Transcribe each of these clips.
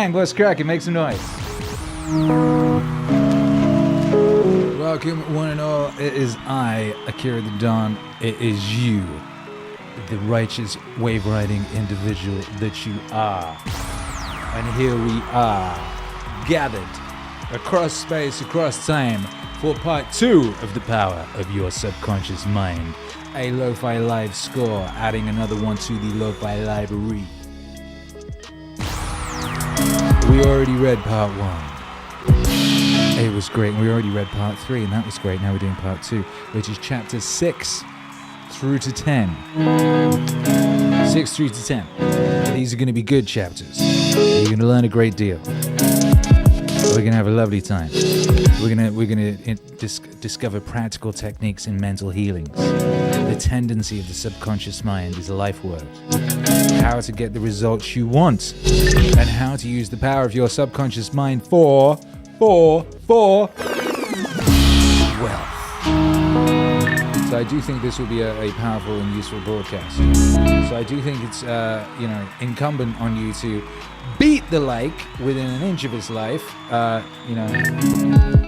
gang, what's cracking? Make some noise. Welcome, one and all. It is I, Akira the Dawn. It is you, the righteous wave-riding individual that you are. And here we are, gathered across space, across time, for part 2 of the power of your subconscious mind. A lo-fi live score, adding another one to the lo-fi library. We already read part 1. It was great. We already read part 3, and that was great. Now we're doing part 2, which is chapter 6 through to 10. 6 through to 10. These are going to be good chapters. You're going to learn a great deal. We're going to have a lovely time. We're going to discover practical techniques in mental healings. The tendency of the subconscious mind is a life word. How to get the results you want, and how to use the power of your subconscious mind for wealth. So I do think this will be a powerful and useful broadcast. So I do think it's incumbent on you to beat the like within an inch of his life.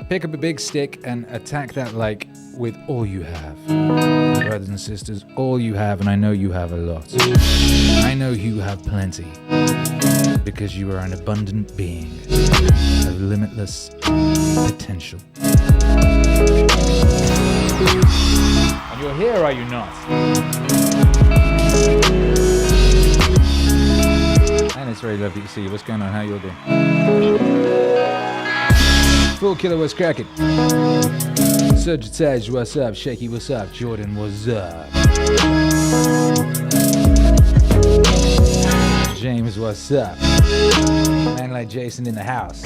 Pick up a big stick and attack that like with all you have. Brothers and sisters, all you have, and I know you have a lot. I know you have plenty. Because you are an abundant being of limitless potential. And you're here, are you not? And it's very lovely to see you. What's going on? How you all doing? Full Killer, what's cracking? Sagittarius, what's up? Shaky, what's up? Jordan, what's up? James, what's up? Man like Jason in the house.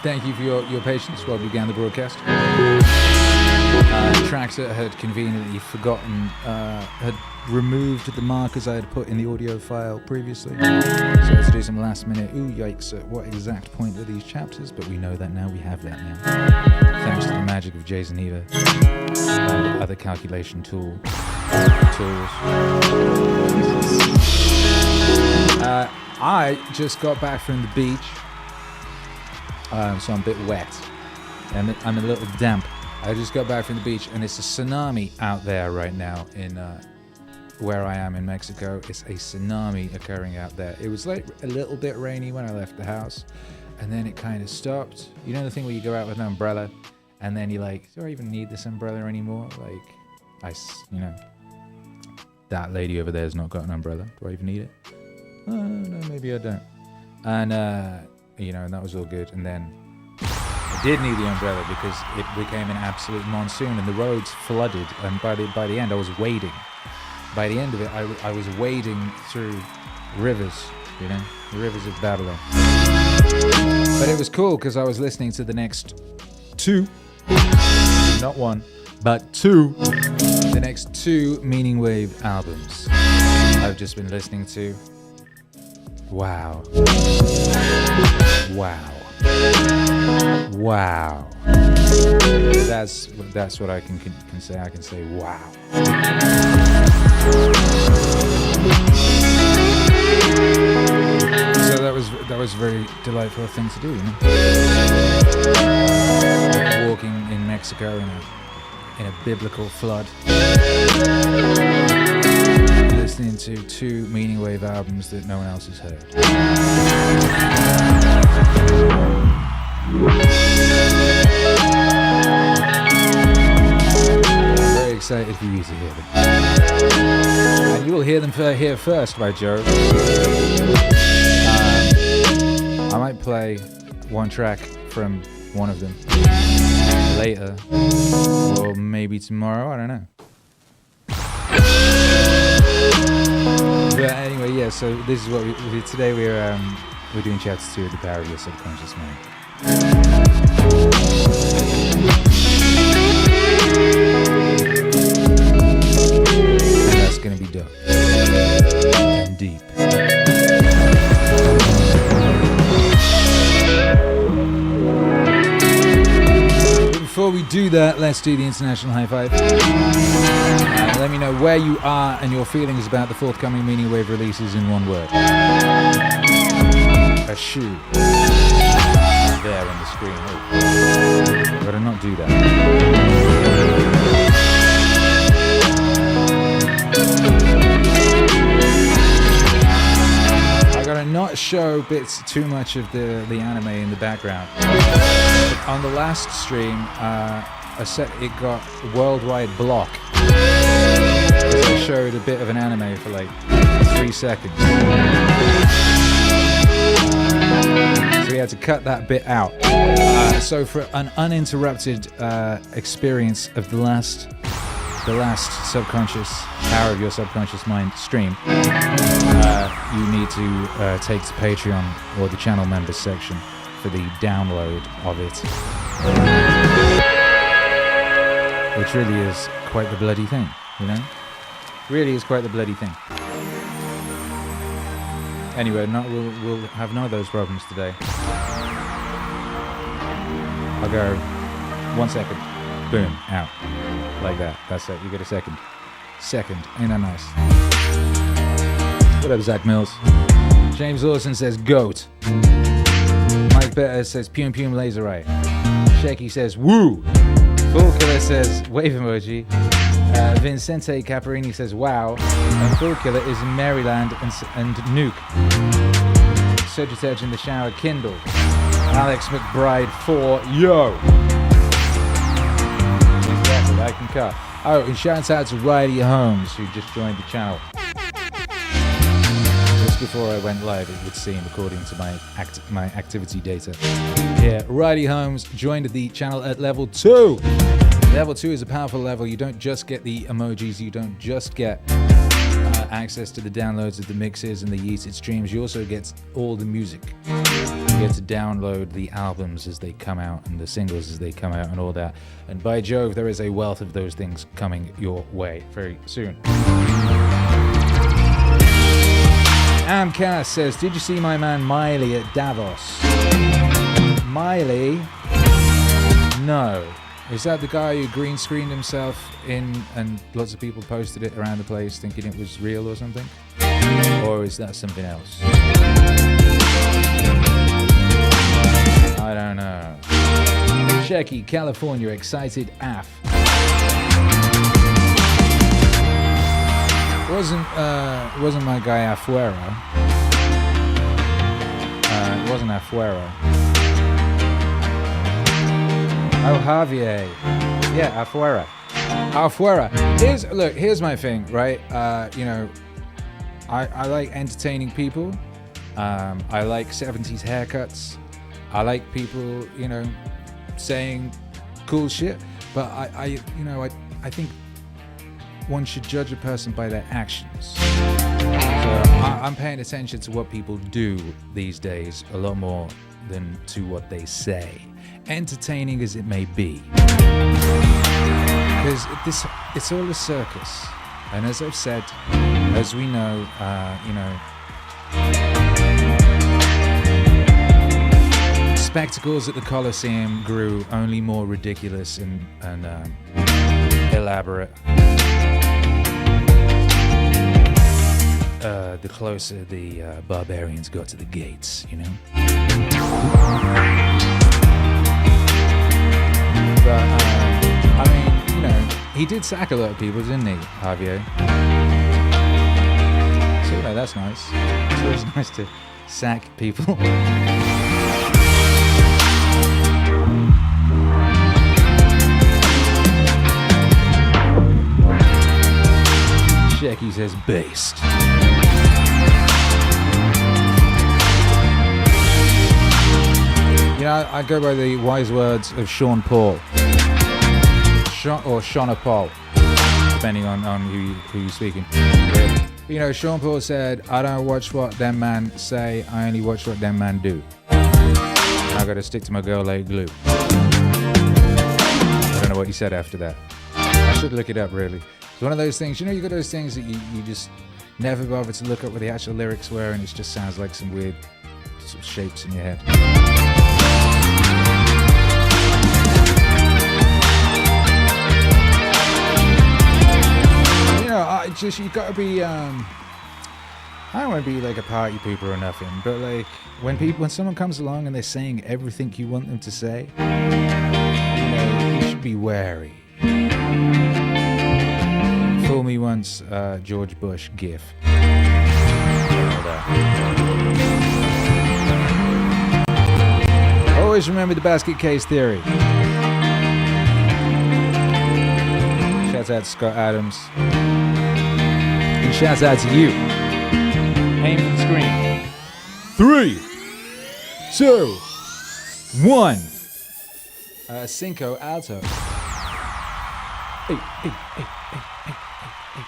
Thank you for your patience while we began the broadcast. Traxer had conveniently forgotten, had removed the markers I had put in the audio file previously. So I had to do some last minute, ooh yikes, at what exact point are these chapters, but we know that now, we have that now. Thanks to the magic of Jason Eva and other calculation tools. I just got back from the beach, so I'm a bit wet. I'm a little damp. I just got back from the beach, and it's a tsunami out there right now in where I am in Mexico. It's a tsunami occurring out there. It was like a little bit rainy when I left the house, and then it kind of stopped. You know the thing where you go out with an umbrella, and then you're like, do I even need this umbrella anymore? Like, that lady over there has not got an umbrella. Do I even need it? Oh, no, maybe I don't. And, and that was all good. And then I did need the umbrella because it became an absolute monsoon and the roads flooded. And by the end, I was wading. By the end of it, I was wading through rivers, the rivers of Babylon. But it was cool because I was listening to the next 2, not 1, but 2, the next 2 MEANINGWAVE albums I've just been listening to. Wow. That's what I can say. I can say wow. So that was a very delightful thing to do, walking in Mexico in a biblical flood. Listening to 2 MEANINGWAVE albums that no one else has heard. I'm very excited for you to hear them. And you will hear them here first, by Jove. I might play one track from one of them later, or maybe tomorrow, I don't know. But anyway, yeah, so this is what today we're doing chapter 2 of the power of your subconscious mind. And that's gonna be dope and deep. Before we do that, let's do the international high five. Let me know where you are and your feelings about the forthcoming MEANINGWAVE releases in one word. A shoe. There on the screen. Oh. Better not do that. I gotta not show bits too much of the anime in the background. On the last stream, it got worldwide block. I showed a bit of an anime for like 3 seconds. So we had to cut that bit out. So for an uninterrupted experience of the last subconscious power of your subconscious mind stream, you need to take to Patreon or the channel members section for the download of it, which really is quite the bloody thing, you know? Really is quite the bloody thing. Anyway, we'll have none of those problems today. I'll go 1 second, boom, out, like that. That's it. You get a second. Ain't that nice? What up, Zach Mills? James Lawson says goat. Mike Better says pum pum laser eye. Shaky says woo. Full Killer says wave emoji. Vincente Caparini says wow. And Full Killer is in Maryland and Nuke. Surgiturge in the shower Kindle. Alex McBride 4 yo. Exactly, I can cut. Oh, and shouts out to Riley Holmes who just joined the channel. Just before I went live, it would seem, according to my activity data. Yeah, Riley Holmes joined the channel at level 2. Level 2 is a powerful level. You don't just get the emojis, you don't just get access to the downloads of the mixes and the yeeted streams, you also get all the music. You get to download the albums as they come out and the singles as they come out and all that. And by Jove, there is a wealth of those things coming your way very soon. Amcast says, did you see my man Miley at Davos? Miley? No. Is that the guy who green screened himself in and lots of people posted it around the place thinking it was real or something? Or is that something else? I don't know. Shecky, California, excited AF. Wasn't my guy Afuera. It wasn't Afuera. Oh, Javier. Yeah, Afuera. Here's my thing, right? You know, I like entertaining people. I like 70s haircuts. I like people, you know, saying cool shit. But I think one should judge a person by their actions. So I'm paying attention to what people do these days a lot more than to what they say, entertaining as it may be. Because it's all a circus. And as I've said, as we know, you know, spectacles at the Colosseum grew only more ridiculous and elaborate. The closer the barbarians got to the gates, you know? But, I mean, you know, he did sack a lot of people, didn't he, Javier? So, you know, that's nice. It's always nice to sack people. Shecky says based. You know, I go by the wise words of Sean Paul. Or Shauna Paul, depending on who you're speaking. You know, Sean Paul said, I don't watch what them man say, I only watch what them man do. I gotta stick to my girl like glue. I don't know what he said after that. I should look it up, really. It's one of those things, you know, you got those things that you just never bother to look up what the actual lyrics were, and it just sounds like some weird sort of shapes in your head. just, you gotta be, I don't want to be like a party pooper or nothing, but like, when someone comes along and they're saying everything you want them to say, you should be wary. Fool me once, George Bush gif. Always remember the basket case theory. Shouts out to Scott Adams. And shouts out to you. Aim for the screen. 3, 2, 1. Cinco alto. Hey, hey, hey, hey, hey, hey, hey.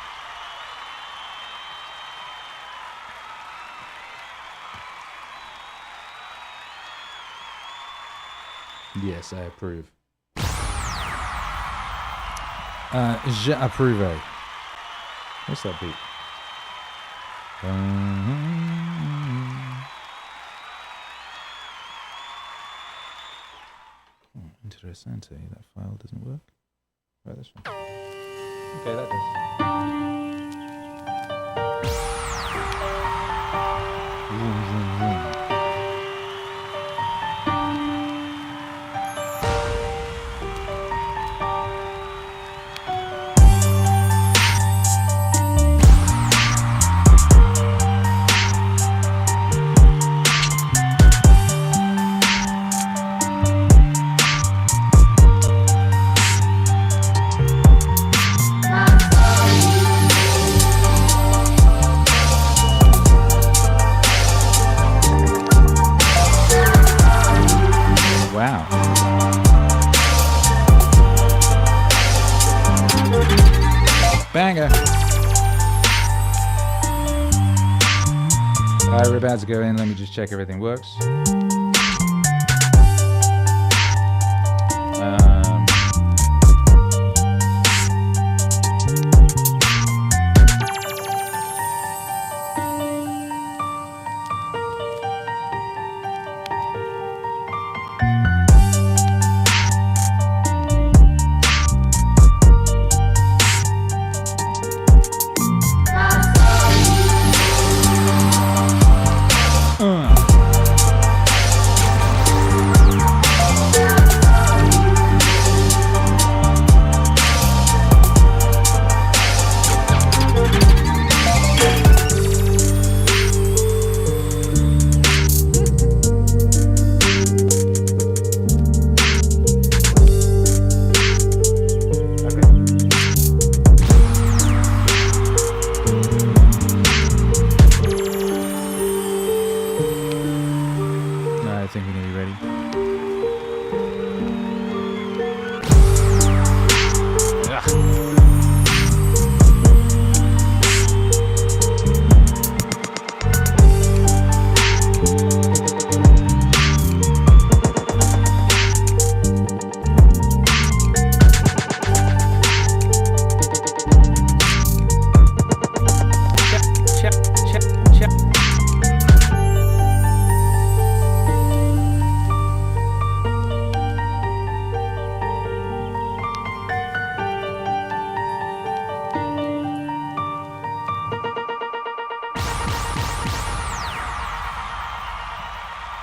Yes, I approve. Je approve. What's that beat? Interessante. That file doesn't work. Right, this one. Okay, that does. Banger. Alright, we're about to go in. Let me just check everything works.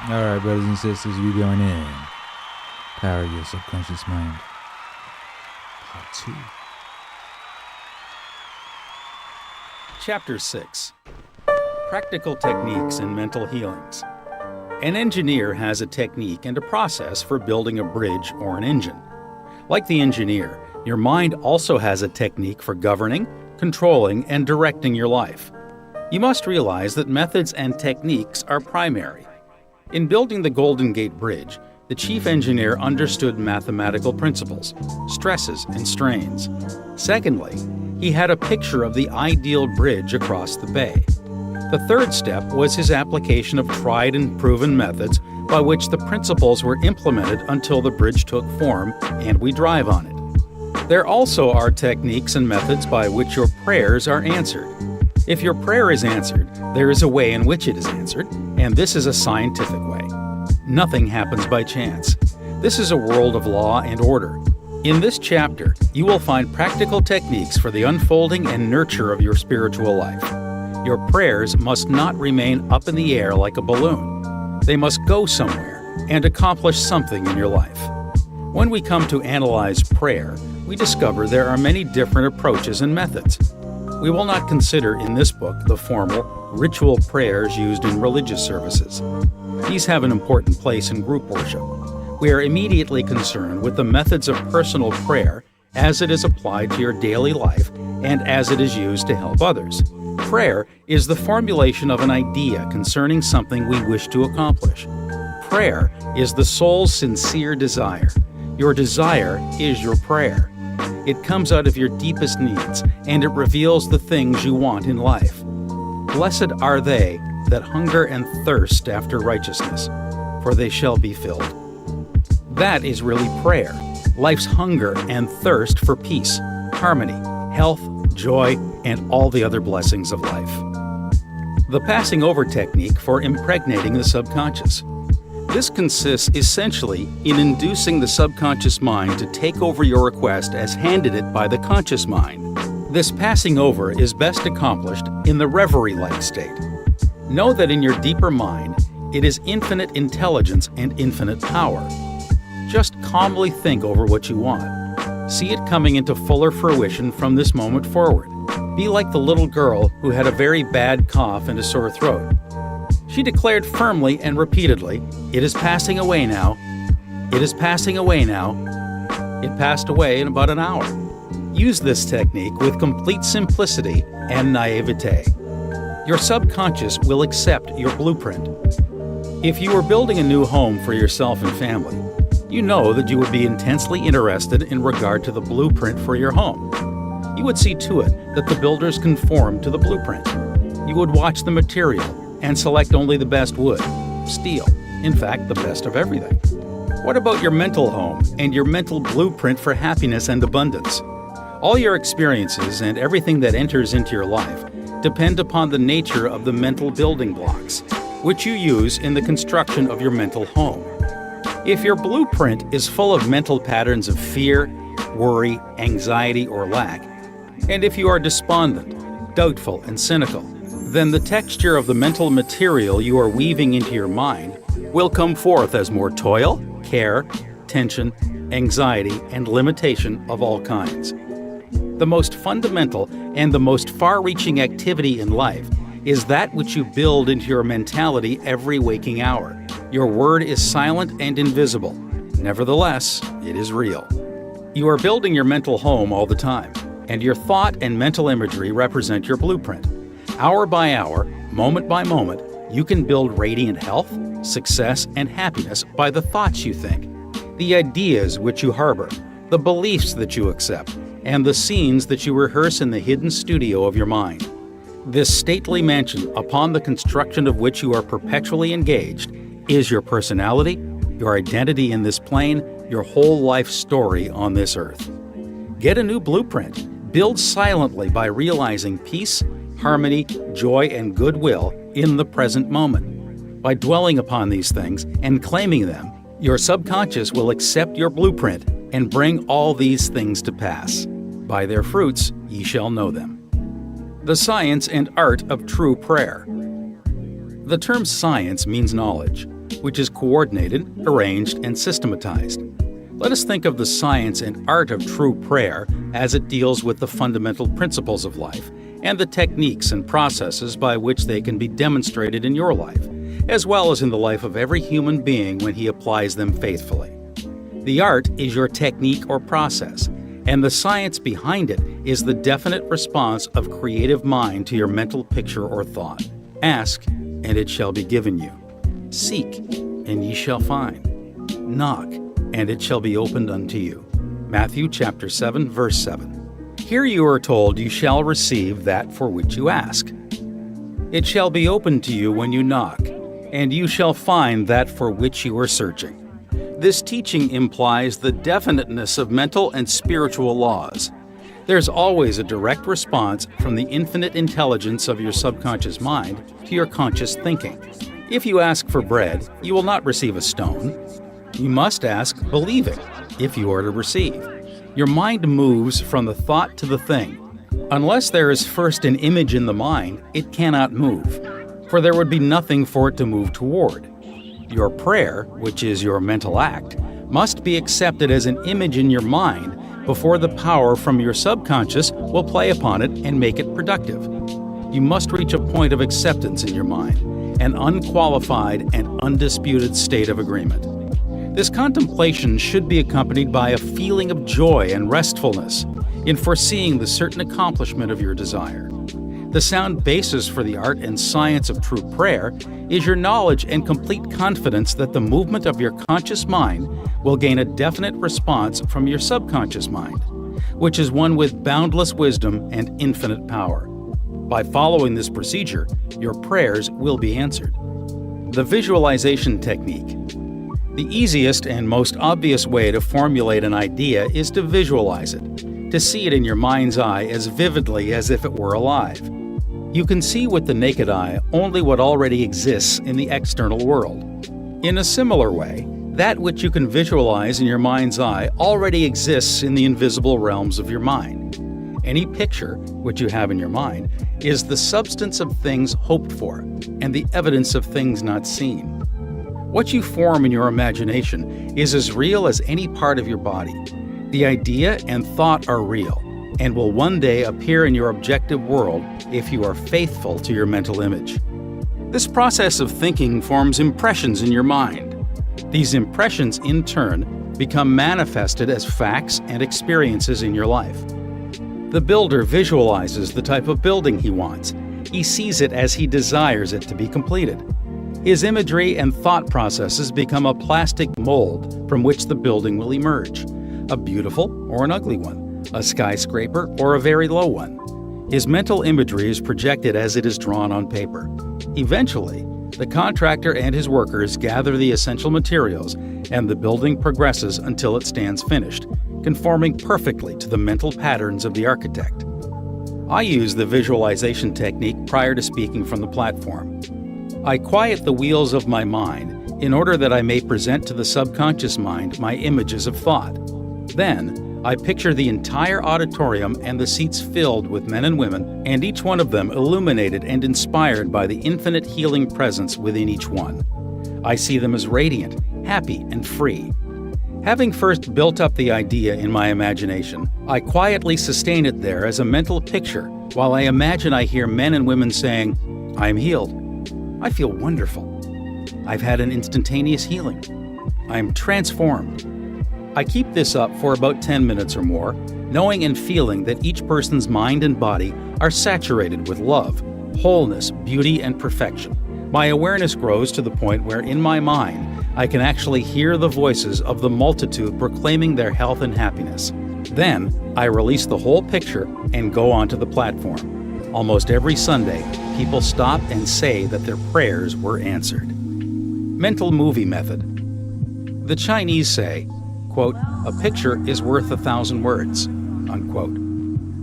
Alright, brothers and sisters, we going in. Power your subconscious mind. Part 2. Chapter 6. Practical Techniques in Mental Healings. An engineer has a technique and a process for building a bridge or an engine. Like the engineer, your mind also has a technique for governing, controlling, and directing your life. You must realize that methods and techniques are primary. In building the Golden Gate Bridge, the chief engineer understood mathematical principles, stresses and strains. Secondly, he had a picture of the ideal bridge across the bay. The third step was his application of tried and proven methods by which the principles were implemented until the bridge took form and we drive on it. There also are techniques and methods by which your prayers are answered. If your prayer is answered, there is a way in which it is answered, and this is a scientific way. Nothing happens by chance. This is a world of law and order. In this chapter, you will find practical techniques for the unfolding and nurture of your spiritual life. Your prayers must not remain up in the air like a balloon. They must go somewhere and accomplish something in your life. When we come to analyze prayer, we discover there are many different approaches and methods. We will not consider in this book the formal, ritual prayers used in religious services. These have an important place in group worship. We are immediately concerned with the methods of personal prayer as it is applied to your daily life and as it is used to help others. Prayer is the formulation of an idea concerning something we wish to accomplish. Prayer is the soul's sincere desire. Your desire is your prayer. It comes out of your deepest needs, and it reveals the things you want in life. Blessed are they that hunger and thirst after righteousness, for they shall be filled. That is really prayer, life's hunger and thirst for peace, harmony, health, joy, and all the other blessings of life. The passing over technique for impregnating the subconscious. This consists essentially in inducing the subconscious mind to take over your request as handed it by the conscious mind. This passing over is best accomplished in the reverie-like state. Know that in your deeper mind, it is infinite intelligence and infinite power. Just calmly think over what you want. See it coming into fuller fruition from this moment forward. Be like the little girl who had a very bad cough and a sore throat. She declared firmly and repeatedly, "It is passing away now. It is passing away now." It passed away in about an hour. Use this technique with complete simplicity and naivete. Your subconscious will accept your blueprint. If you were building a new home for yourself and family, you know that you would be intensely interested in regard to the blueprint for your home. You would see to it that the builders conform to the blueprint. You would watch the material and select only the best wood, steel, in fact, the best of everything. What about your mental home and your mental blueprint for happiness and abundance? All your experiences and everything that enters into your life depend upon the nature of the mental building blocks, which you use in the construction of your mental home. If your blueprint is full of mental patterns of fear, worry, anxiety, or lack, and if you are despondent, doubtful, and cynical, then the texture of the mental material you are weaving into your mind will come forth as more toil, care, tension, anxiety, and limitation of all kinds. The most fundamental and the most far-reaching activity in life is that which you build into your mentality every waking hour. Your word is silent and invisible. Nevertheless, it is real. You are building your mental home all the time, and your thought and mental imagery represent your blueprint. Hour by hour, moment by moment, you can build radiant health, success, and happiness by the thoughts you think, the ideas which you harbor, the beliefs that you accept, and the scenes that you rehearse in the hidden studio of your mind. This stately mansion, upon the construction of which you are perpetually engaged, is your personality, your identity in this plane, your whole life story on this earth. Get a new blueprint. Build silently by realizing peace, harmony, joy, and goodwill in the present moment. By dwelling upon these things and claiming them, your subconscious will accept your blueprint and bring all these things to pass. By their fruits ye shall know them. The science and art of true prayer. The term science means knowledge, which is coordinated, arranged, and systematized. Let us think of the science and art of true prayer as it deals with the fundamental principles of life and the techniques and processes by which they can be demonstrated in your life, as well as in the life of every human being when he applies them faithfully. The art is your technique or process, and the science behind it is the definite response of creative mind to your mental picture or thought. Ask, and it shall be given you. Seek, and ye shall find. Knock, and it shall be opened unto you. Matthew chapter 7, verse 7. Here you are told you shall receive that for which you ask. It shall be opened to you when you knock, and you shall find that for which you are searching. This teaching implies the definiteness of mental and spiritual laws. There's always a direct response from the infinite intelligence of your subconscious mind to your conscious thinking. If you ask for bread, you will not receive a stone. You must ask believing if you are to receive. Your mind moves from the thought to the thing. Unless there is first an image in the mind, it cannot move, for there would be nothing for it to move toward. Your prayer, which is your mental act, must be accepted as an image in your mind before the power from your subconscious will play upon it and make it productive. You must reach a point of acceptance in your mind, an unqualified and undisputed state of agreement. This contemplation should be accompanied by a feeling of joy and restfulness in foreseeing the certain accomplishment of your desire. The sound basis for the art and science of true prayer is your knowledge and complete confidence that the movement of your conscious mind will gain a definite response from your subconscious mind, which is one with boundless wisdom and infinite power. By following this procedure, your prayers will be answered. The visualization technique. The easiest and most obvious way to formulate an idea is to visualize it, to see it in your mind's eye as vividly as if it were alive. You can see with the naked eye only what already exists in the external world. In a similar way, that which you can visualize in your mind's eye already exists in the invisible realms of your mind. Any picture which you have in your mind is the substance of things hoped for and the evidence of things not seen. What you form in your imagination is as real as any part of your body. The idea and thought are real and will one day appear in your objective world if you are faithful to your mental image. This process of thinking forms impressions in your mind. These impressions, in turn, become manifested as facts and experiences in your life. The builder visualizes the type of building he wants. He sees it as he desires it to be completed. His imagery and thought processes become a plastic mold from which the building will emerge, a beautiful or an ugly one, a skyscraper or a very low one. His mental imagery is projected as it is drawn on paper. Eventually, the contractor and his workers gather the essential materials, and the building progresses until it stands finished, conforming perfectly to the mental patterns of the architect. I use the visualization technique prior to speaking from the platform. I quiet the wheels of my mind in order that I may present to the subconscious mind my images of thought. Then, I picture the entire auditorium and the seats filled with men and women, and each one of them illuminated and inspired by the infinite healing presence within each one. I see them as radiant, happy, and free. Having first built up the idea in my imagination, I quietly sustain it there as a mental picture while I imagine I hear men and women saying, "I am healed. I feel wonderful. I've had an instantaneous healing. I am transformed." I keep this up for about 10 minutes or more, knowing and feeling that each person's mind and body are saturated with love, wholeness, beauty, and perfection. My awareness grows to the point where in my mind, I can actually hear the voices of the multitude proclaiming their health and happiness. Then, I release the whole picture and go onto the platform. Almost every Sunday, people stop and say that their prayers were answered. Mental movie method. The Chinese say, quote, "A picture is worth 1,000 words," unquote.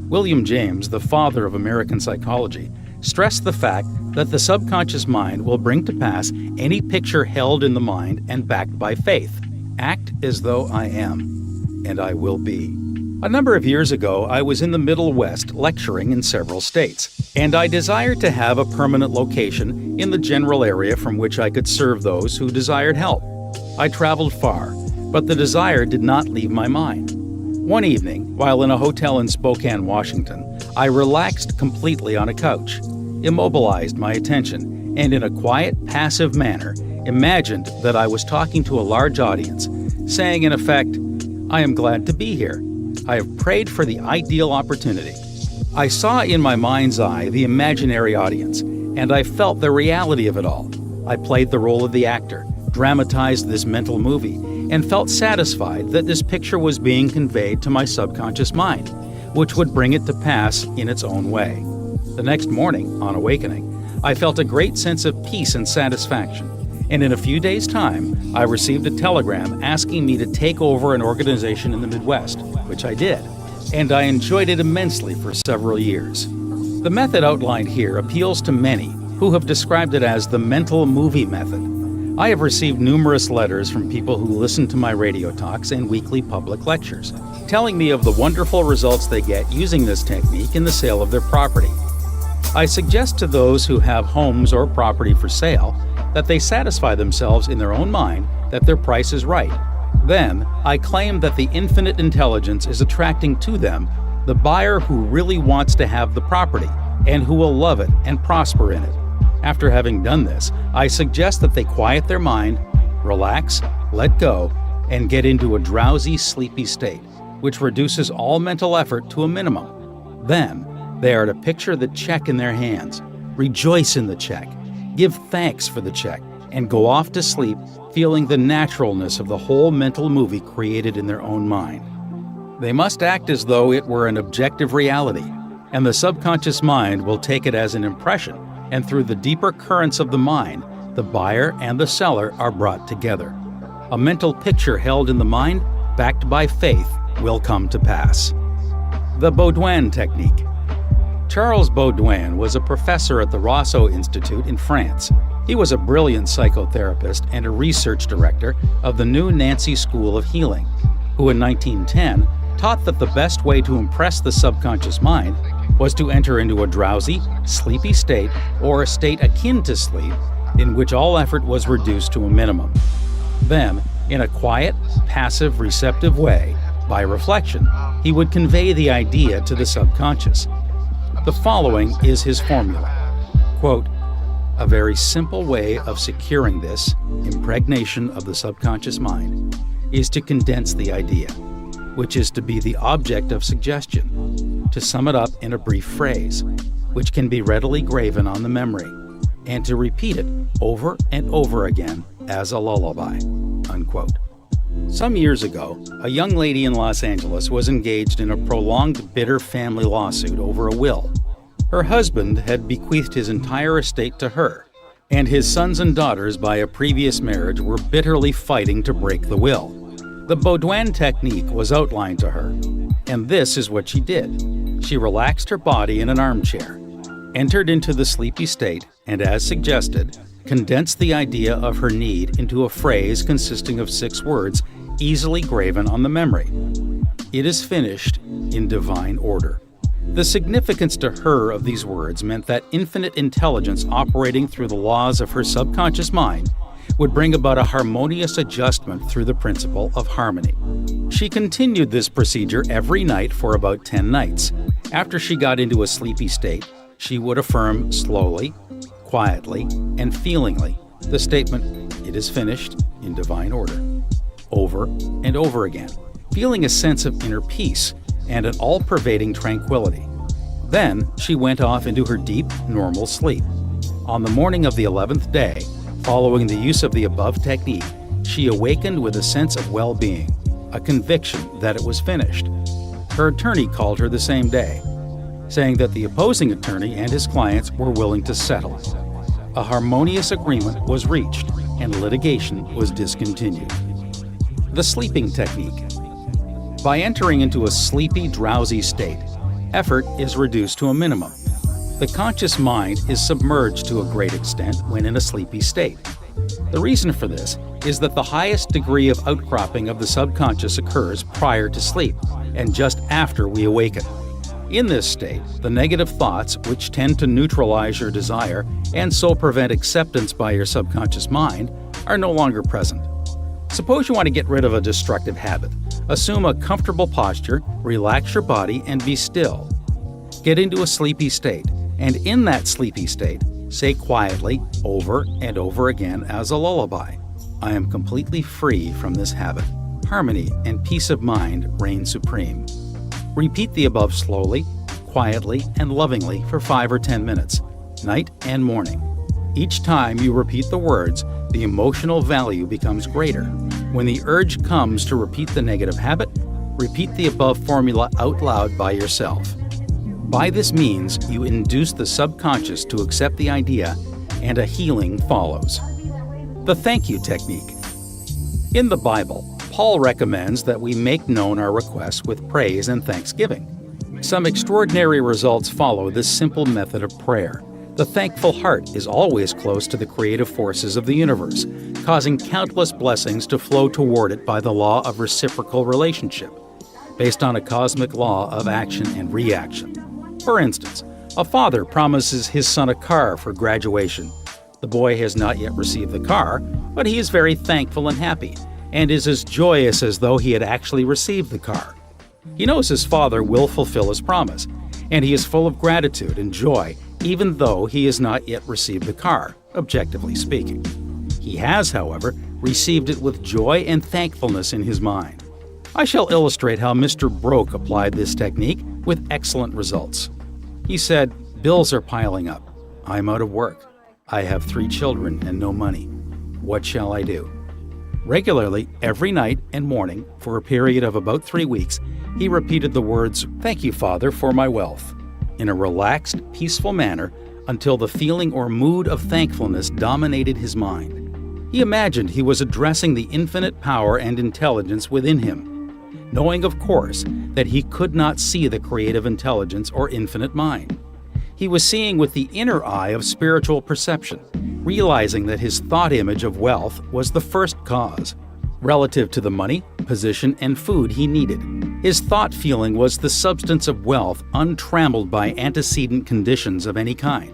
William James, the father of American psychology, stressed the fact that the subconscious mind will bring to pass any picture held in the mind and backed by faith. Act as though I am, and I will be. A number of years ago, I was in the Middle West lecturing in several states, and I desired to have a permanent location in the general area from which I could serve those who desired help. I traveled far, but the desire did not leave my mind. One evening, while in a hotel in Spokane, Washington, I relaxed completely on a couch, immobilized my attention, and in a quiet, passive manner, imagined that I was talking to a large audience, saying in effect, "I am glad to be here. I have prayed for the ideal opportunity." I saw in my mind's eye the imaginary audience, and I felt the reality of it all. I played the role of the actor, dramatized this mental movie, and felt satisfied that this picture was being conveyed to my subconscious mind, which would bring it to pass in its own way. The next morning, on awakening, I felt a great sense of peace and satisfaction, and in a few days' time, I received a telegram asking me to take over an organization in the Midwest, which I did, and I enjoyed it immensely for several years. The method outlined here appeals to many who have described it as the mental movie method. I have received numerous letters from people who listen to my radio talks and weekly public lectures, telling me of the wonderful results they get using this technique in the sale of their property. I suggest to those who have homes or property for sale that they satisfy themselves in their own mind that their price is right. Then, I claim that the infinite intelligence is attracting to them the buyer who really wants to have the property and who will love it and prosper in it. After having done this, I suggest that they quiet their mind, relax, let go, and get into a drowsy, sleepy state, which reduces all mental effort to a minimum. Then, they are to picture the check in their hands, rejoice in the check, give thanks for the check, and go off to sleep feeling the naturalness of the whole mental movie created in their own mind. They must act as though it were an objective reality, and the subconscious mind will take it as an impression, and through the deeper currents of the mind, the buyer and the seller are brought together. A mental picture held in the mind, backed by faith, will come to pass. The Baudouin Technique. Charles Baudouin was a professor at the Rousseau Institute in France. He was a brilliant psychotherapist and a research director of the New Nancy School of Healing, who in 1910 taught that the best way to impress the subconscious mind was to enter into a drowsy, sleepy state or a state akin to sleep in which all effort was reduced to a minimum. Then, in a quiet, passive, receptive way, by reflection, he would convey the idea to the subconscious. The following is his formula. Quote, "A very simple way of securing this impregnation of the subconscious mind is to condense the idea, which is to be the object of suggestion, to sum it up in a brief phrase, which can be readily graven on the memory, and to repeat it over and over again as a lullaby." Unquote. Some years ago, a young lady in Los Angeles was engaged in a prolonged, bitter family lawsuit over a will. Her husband had bequeathed his entire estate to her, and his sons and daughters by a previous marriage were bitterly fighting to break the will. The Baudouin technique was outlined to her, and this is what she did. She relaxed her body in an armchair, entered into the sleepy state, and as suggested, condensed the idea of her need into a phrase consisting of 6 words easily graven on the memory. "It is finished in divine order." The significance to her of these words meant that infinite intelligence operating through the laws of her subconscious mind would bring about a harmonious adjustment through the principle of harmony. She continued this procedure every night for about 10 nights. After she got into a sleepy state, she would affirm slowly, quietly, and feelingly the statement, "It is finished in divine order," over and over again, feeling a sense of inner peace and an all-pervading tranquility. Then she went off into her deep, normal sleep. On the morning of the 11th day, following the use of the above technique, she awakened with a sense of well-being, a conviction that it was finished. Her attorney called her the same day, saying that the opposing attorney and his clients were willing to settle. A harmonious agreement was reached, and litigation was discontinued. The sleeping technique. By entering into a sleepy, drowsy state, effort is reduced to a minimum. The conscious mind is submerged to a great extent when in a sleepy state. The reason for this is that the highest degree of outcropping of the subconscious occurs prior to sleep and just after we awaken. In this state, the negative thoughts, which tend to neutralize your desire and so prevent acceptance by your subconscious mind, are no longer present. Suppose you want to get rid of a destructive habit. Assume a comfortable posture, relax your body, and be still. Get into a sleepy state, and in that sleepy state, say quietly, over and over again as a lullaby, "I am completely free from this habit. Harmony and peace of mind reign supreme." Repeat the above slowly, quietly, and lovingly for 5 or 10 minutes, night and morning. Each time you repeat the words, the emotional value becomes greater. When the urge comes to repeat the negative habit, repeat the above formula out loud by yourself. By this means, you induce the subconscious to accept the idea, and a healing follows. The thank you technique. In the Bible, Paul recommends that we make known our requests with praise and thanksgiving. Some extraordinary results follow this simple method of prayer. The thankful heart is always close to the creative forces of the universe, causing countless blessings to flow toward it by the law of reciprocal relationship, based on a cosmic law of action and reaction. For instance, a father promises his son a car for graduation. The boy has not yet received the car, but he is very thankful and happy, and is as joyous as though he had actually received the car. He knows his father will fulfill his promise, and he is full of gratitude and joy, even though he has not yet received the car, objectively speaking. He has, however, received it with joy and thankfulness in his mind. I shall illustrate how Mr. Broke applied this technique with excellent results. He said, "Bills are piling up. I'm out of work. I have 3 children and no money. What shall I do?" Regularly, every night and morning, for a period of about 3 weeks, he repeated the words, "Thank you, Father, for my wealth," in a relaxed, peaceful manner until the feeling or mood of thankfulness dominated his mind. He imagined he was addressing the infinite power and intelligence within him, knowing, of course, that he could not see the creative intelligence or infinite mind. He was seeing with the inner eye of spiritual perception, realizing that his thought image of wealth was the first cause. Relative to the money, position, and food he needed, his thought feeling was the substance of wealth untrammeled by antecedent conditions of any kind.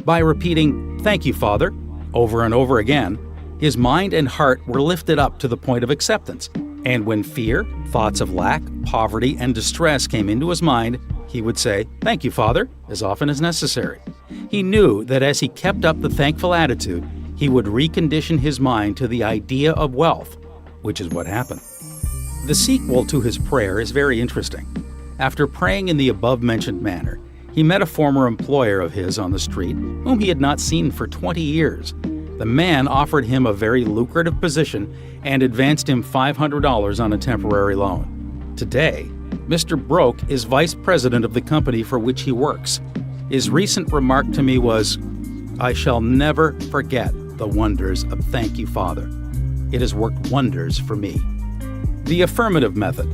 By repeating, "Thank you, Father," over and over again, his mind and heart were lifted up to the point of acceptance, and when fear, thoughts of lack, poverty, and distress came into his mind, he would say, "Thank you, Father," as often as necessary. He knew that as he kept up the thankful attitude, he would recondition his mind to the idea of wealth, which is what happened. The sequel to his prayer is very interesting. After praying in the above-mentioned manner, he met a former employer of his on the street whom he had not seen for 20 years. The man offered him a very lucrative position and advanced him $500 on a temporary loan. Today, Mr. Broke is vice president of the company for which he works. His recent remark to me was, "I shall never forget the wonders of Thank You, Father. It has worked wonders for me." The affirmative method.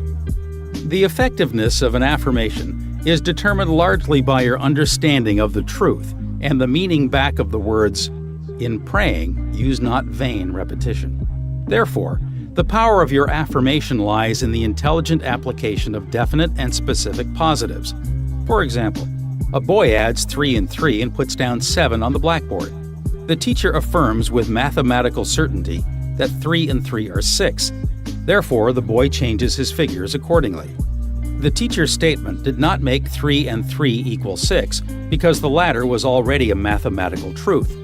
The effectiveness of an affirmation is determined largely by your understanding of the truth and the meaning back of the words, "In praying, use not vain repetition." Therefore, the power of your affirmation lies in the intelligent application of definite and specific positives. For example, a boy adds 3 and 3 and puts down 7 on the blackboard. The teacher affirms with mathematical certainty that 3 and 3 are 6. Therefore, the boy changes his figures accordingly. The teacher's statement did not make 3 and 3 equal 6 because the latter was already a mathematical truth.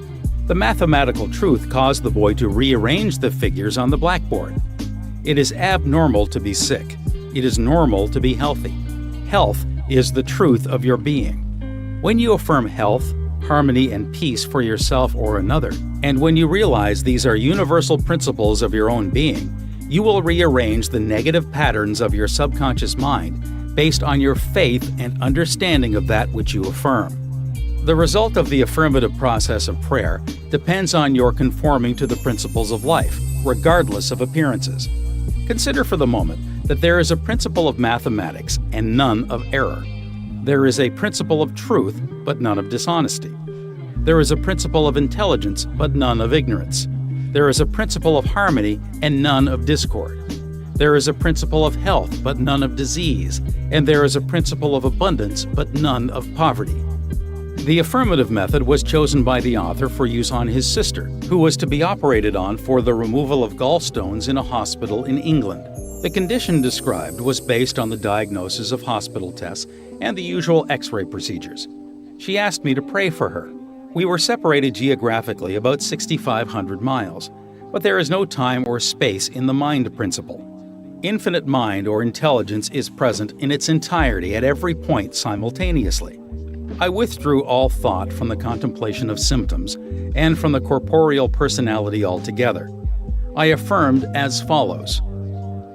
The mathematical truth caused the boy to rearrange the figures on the blackboard. It is abnormal to be sick. It is normal to be healthy. Health is the truth of your being. When you affirm health, harmony, and peace for yourself or another, and when you realize these are universal principles of your own being, you will rearrange the negative patterns of your subconscious mind based on your faith and understanding of that which you affirm. The result of the affirmative process of prayer depends on your conforming to the principles of life, regardless of appearances. Consider for the moment that there is a principle of mathematics and none of error. There is a principle of truth, but none of dishonesty. There is a principle of intelligence, but none of ignorance. There is a principle of harmony and none of discord. There is a principle of health, but none of disease. And there is a principle of abundance, but none of poverty. The affirmative method was chosen by the author for use on his sister, who was to be operated on for the removal of gallstones in a hospital in England. The condition described was based on the diagnosis of hospital tests and the usual X-ray procedures. She asked me to pray for her. We were separated geographically about 6,500 miles, but there is no time or space in the mind principle. Infinite mind or intelligence is present in its entirety at every point simultaneously. I withdrew all thought from the contemplation of symptoms and from the corporeal personality altogether. I affirmed as follows: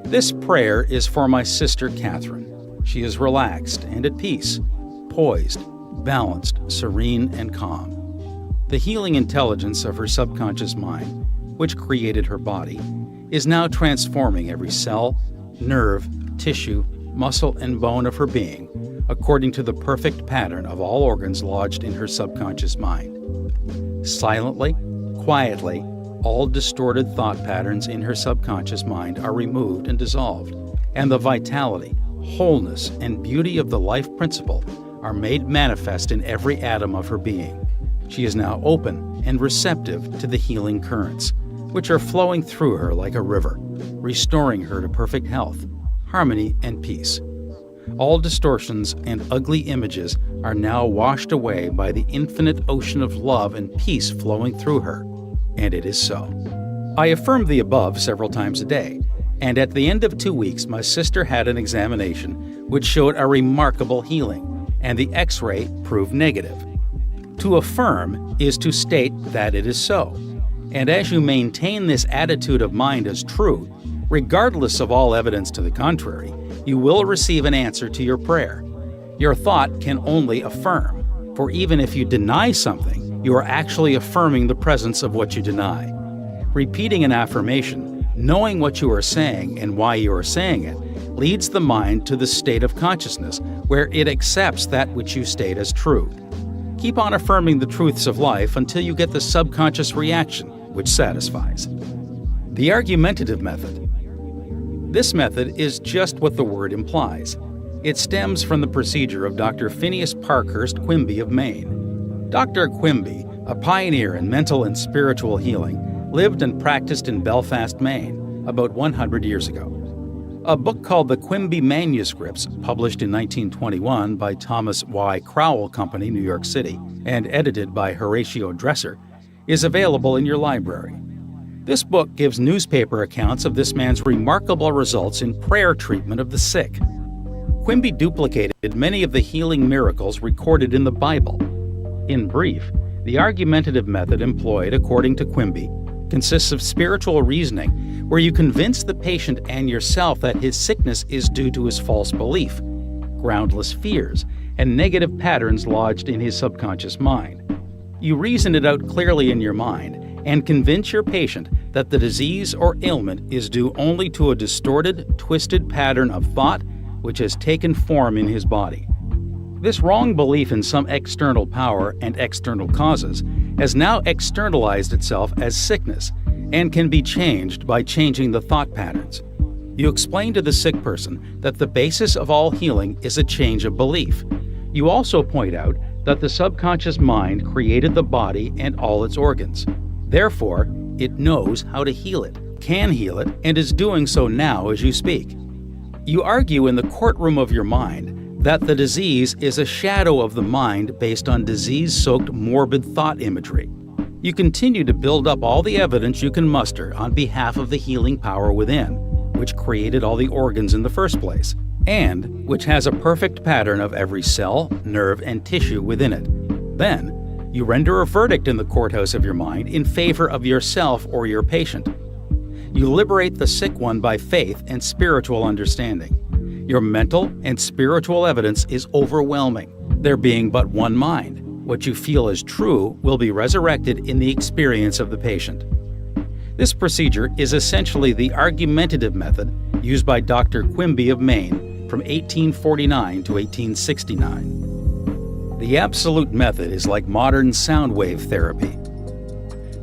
"This prayer is for my sister Catherine. She is relaxed and at peace, poised, balanced, serene, and calm. The healing intelligence of her subconscious mind, which created her body, is now transforming every cell, nerve, tissue, muscle, and bone of her being, according to the perfect pattern of all organs lodged in her subconscious mind. Silently, quietly, all distorted thought patterns in her subconscious mind are removed and dissolved, and the vitality, wholeness, and beauty of the life principle are made manifest in every atom of her being. She is now open and receptive to the healing currents, which are flowing through her like a river, restoring her to perfect health, harmony, and peace. All distortions and ugly images are now washed away by the infinite ocean of love and peace flowing through her, and it is so. I affirmed the above several times a day, and at the end of 2 weeks my sister had an examination which showed a remarkable healing, and the X-ray proved negative. To affirm is to state that it is so, and as you maintain this attitude of mind as true, regardless of all evidence to the contrary, you will receive an answer to your prayer. Your thought can only affirm, for even if you deny something, you are actually affirming the presence of what you deny. Repeating an affirmation, knowing what you are saying and why you are saying it, leads the mind to the state of consciousness where it accepts that which you state as true. Keep on affirming the truths of life until you get the subconscious reaction, which satisfies. The argumentative method. This method is just what the word implies. It stems from the procedure of Dr. Phineas Parkhurst Quimby of Maine. Dr. Quimby, a pioneer in mental and spiritual healing, lived and practiced in Belfast, Maine, about 100 years ago. A book called The Quimby Manuscripts, published in 1921 by Thomas Y. Crowell Company, New York City, and edited by Horatio Dresser, is available in your library. This book gives newspaper accounts of this man's remarkable results in prayer treatment of the sick. Quimby duplicated many of the healing miracles recorded in the Bible. In brief, the argumentative method employed, according to Quimby, consists of spiritual reasoning where you convince the patient and yourself that his sickness is due to his false belief, groundless fears, and negative patterns lodged in his subconscious mind. You reason it out clearly in your mind and convince your patient that the disease or ailment is due only to a distorted, twisted pattern of thought which has taken form in his body. This wrong belief in some external power and external causes has now externalized itself as sickness and can be changed by changing the thought patterns. You explain to the sick person that the basis of all healing is a change of belief. You also point out that the subconscious mind created the body and all its organs. Therefore, it knows how to heal it, can heal it, and is doing so now as you speak. You argue in the courtroom of your mind that the disease is a shadow of the mind based on disease-soaked morbid thought imagery. You continue to build up all the evidence you can muster on behalf of the healing power within, which created all the organs in the first place, and which has a perfect pattern of every cell, nerve, and tissue within it. Then, you render a verdict in the courthouse of your mind in favor of yourself or your patient. You liberate the sick one by faith and spiritual understanding. Your mental and spiritual evidence is overwhelming, there being but one mind. What you feel is true will be resurrected in the experience of the patient. This procedure is essentially the argumentative method used by Dr. Quimby of Maine from 1849 to 1869. The absolute method is like modern sound wave therapy.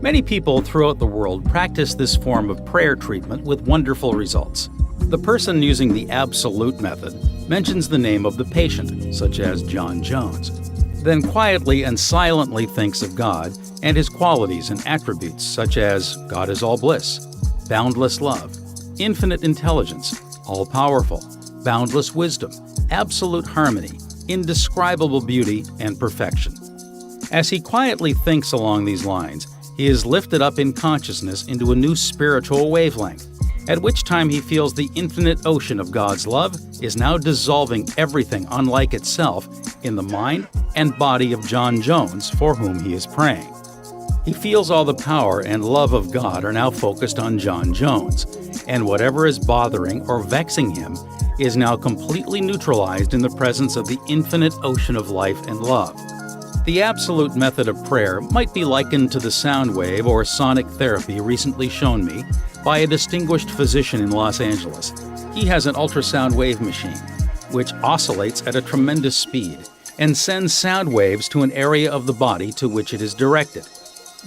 Many people throughout the world practice this form of prayer treatment with wonderful results. The person using the absolute method mentions the name of the patient, such as John Jones, then quietly and silently thinks of God and his qualities and attributes such as God is all bliss, boundless love, infinite intelligence, all-powerful, boundless wisdom, absolute harmony, indescribable beauty, and perfection. As he quietly thinks along these lines, he is lifted up in consciousness into a new spiritual wavelength, at which time he feels the infinite ocean of God's love is now dissolving everything unlike itself in the mind and body of John Jones, for whom he is praying. He feels all the power and love of God are now focused on John Jones, and whatever is bothering or vexing him is now completely neutralized in the presence of the infinite ocean of life and love. The absolute method of prayer might be likened to the sound wave or sonic therapy recently shown me by a distinguished physician in Los Angeles. He has an ultrasound wave machine, which oscillates at a tremendous speed and sends sound waves to an area of the body to which it is directed.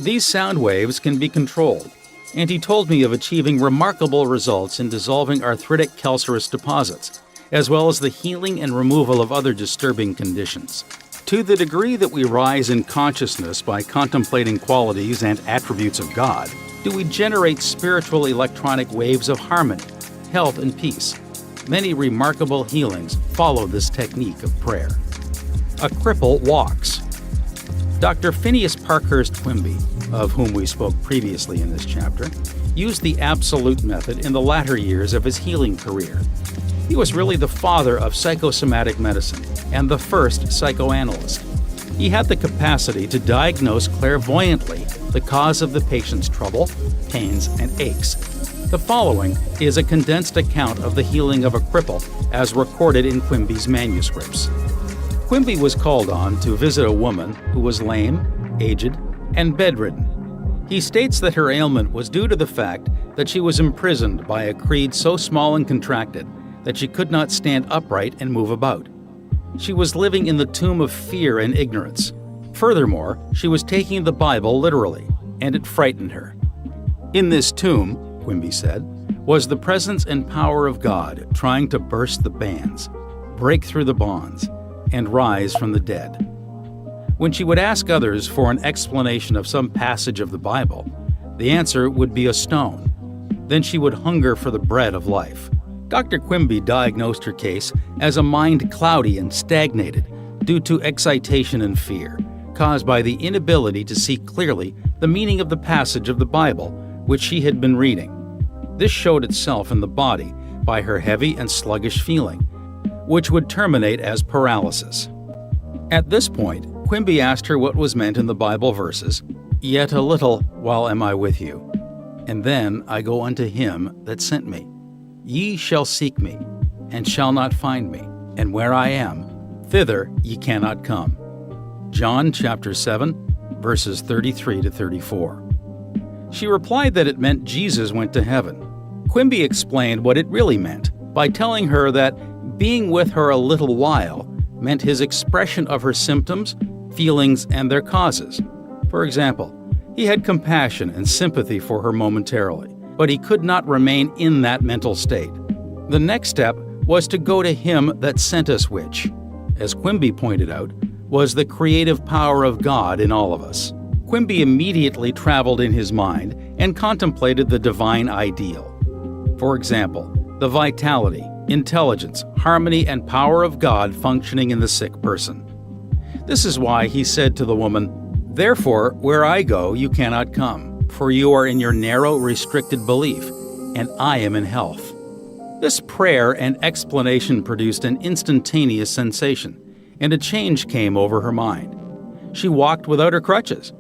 These sound waves can be controlled, and he told me of achieving remarkable results in dissolving arthritic calcareous deposits, as well as the healing and removal of other disturbing conditions. To the degree that we rise in consciousness by contemplating qualities and attributes of God, do we generate spiritual electronic waves of harmony, health, and peace. Many remarkable healings follow this technique of prayer. A cripple walks. Dr. Phineas Parkhurst Quimby, of whom we spoke previously in this chapter, used the absolute method in the latter years of his healing career. He was really the father of psychosomatic medicine and the first psychoanalyst. He had the capacity to diagnose clairvoyantly the cause of the patient's trouble, pains, and aches. The following is a condensed account of the healing of a cripple as recorded in Quimby's manuscripts. Quimby was called on to visit a woman who was lame, aged, and bedridden. He states that her ailment was due to the fact that she was imprisoned by a creed so small and contracted that she could not stand upright and move about. She was living in the tomb of fear and ignorance. Furthermore, she was taking the Bible literally, and it frightened her. In this tomb, Quimby said, was the presence and power of God trying to burst the bands, break through the bonds, and rise from the dead. When she would ask others for an explanation of some passage of the Bible, the answer would be a stone. Then she would hunger for the bread of life. Dr. Quimby diagnosed her case as a mind cloudy and stagnated due to excitation and fear, caused by the inability to see clearly the meaning of the passage of the Bible which she had been reading. This showed itself in the body by her heavy and sluggish feeling, which would terminate as paralysis. At this point, Quimby asked her what was meant in the Bible verses, "Yet a little while am I with you, and then I go unto him that sent me. Ye shall seek me, and shall not find me, and where I am, thither ye cannot come." John chapter 7, verses 33 to 34. She replied that it meant Jesus went to heaven. Quimby explained what it really meant by telling her that being with her a little while meant his expression of her symptoms, feelings, and their causes. For example, he had compassion and sympathy for her momentarily, but he could not remain in that mental state. The next step was to go to him that sent us, which, as Quimby pointed out, was the creative power of God in all of us. Quimby immediately traveled in his mind and contemplated the divine ideal. For example, the vitality, intelligence, harmony, and power of God functioning in the sick person. This is why he said to the woman, "Therefore, where I go, you cannot come, for you are in your narrow, restricted belief, and I am in health." This prayer and explanation produced an instantaneous sensation, and a change came over her mind. She walked without her crutches.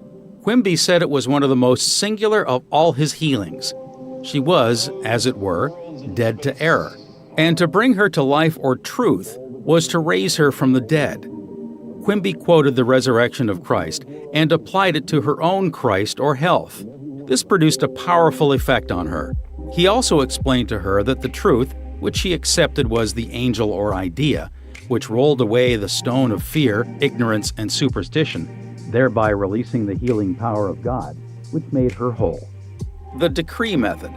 Quimby said it was one of the most singular of all his healings. She was, as it were, dead to error, and to bring her to life or truth was to raise her from the dead. Quimby quoted the resurrection of Christ and applied it to her own Christ or health. This produced a powerful effect on her. He also explained to her that the truth, which she accepted was the angel or idea, which rolled away the stone of fear, ignorance, and superstition, thereby releasing the healing power of God, which made her whole. The decree method.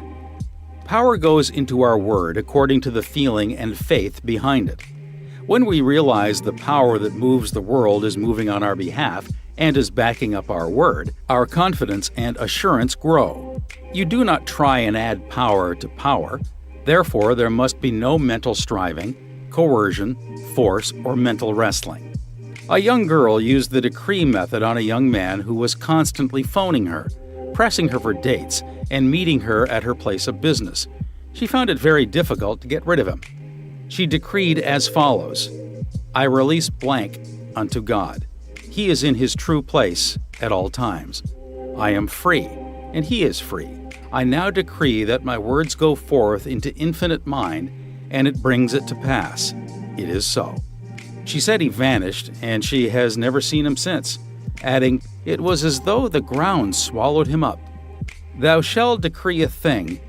Power goes into our word according to the feeling and faith behind it. When we realize the power that moves the world is moving on our behalf and is backing up our word, our confidence and assurance grow. You do not try and add power to power. Therefore, there must be no mental striving, coercion, force, or mental wrestling. A young girl used the decree method on a young man who was constantly phoning her, pressing her for dates, and meeting her at her place of business. She found it very difficult to get rid of him. She decreed as follows, "I release blank unto God. He is in his true place at all times. I am free, and he is free. I now decree that my words go forth into infinite mind, and it brings it to pass. It is so." She said he vanished, and she has never seen him since, adding, "It was as though the ground swallowed him up. Thou shalt decree a thing,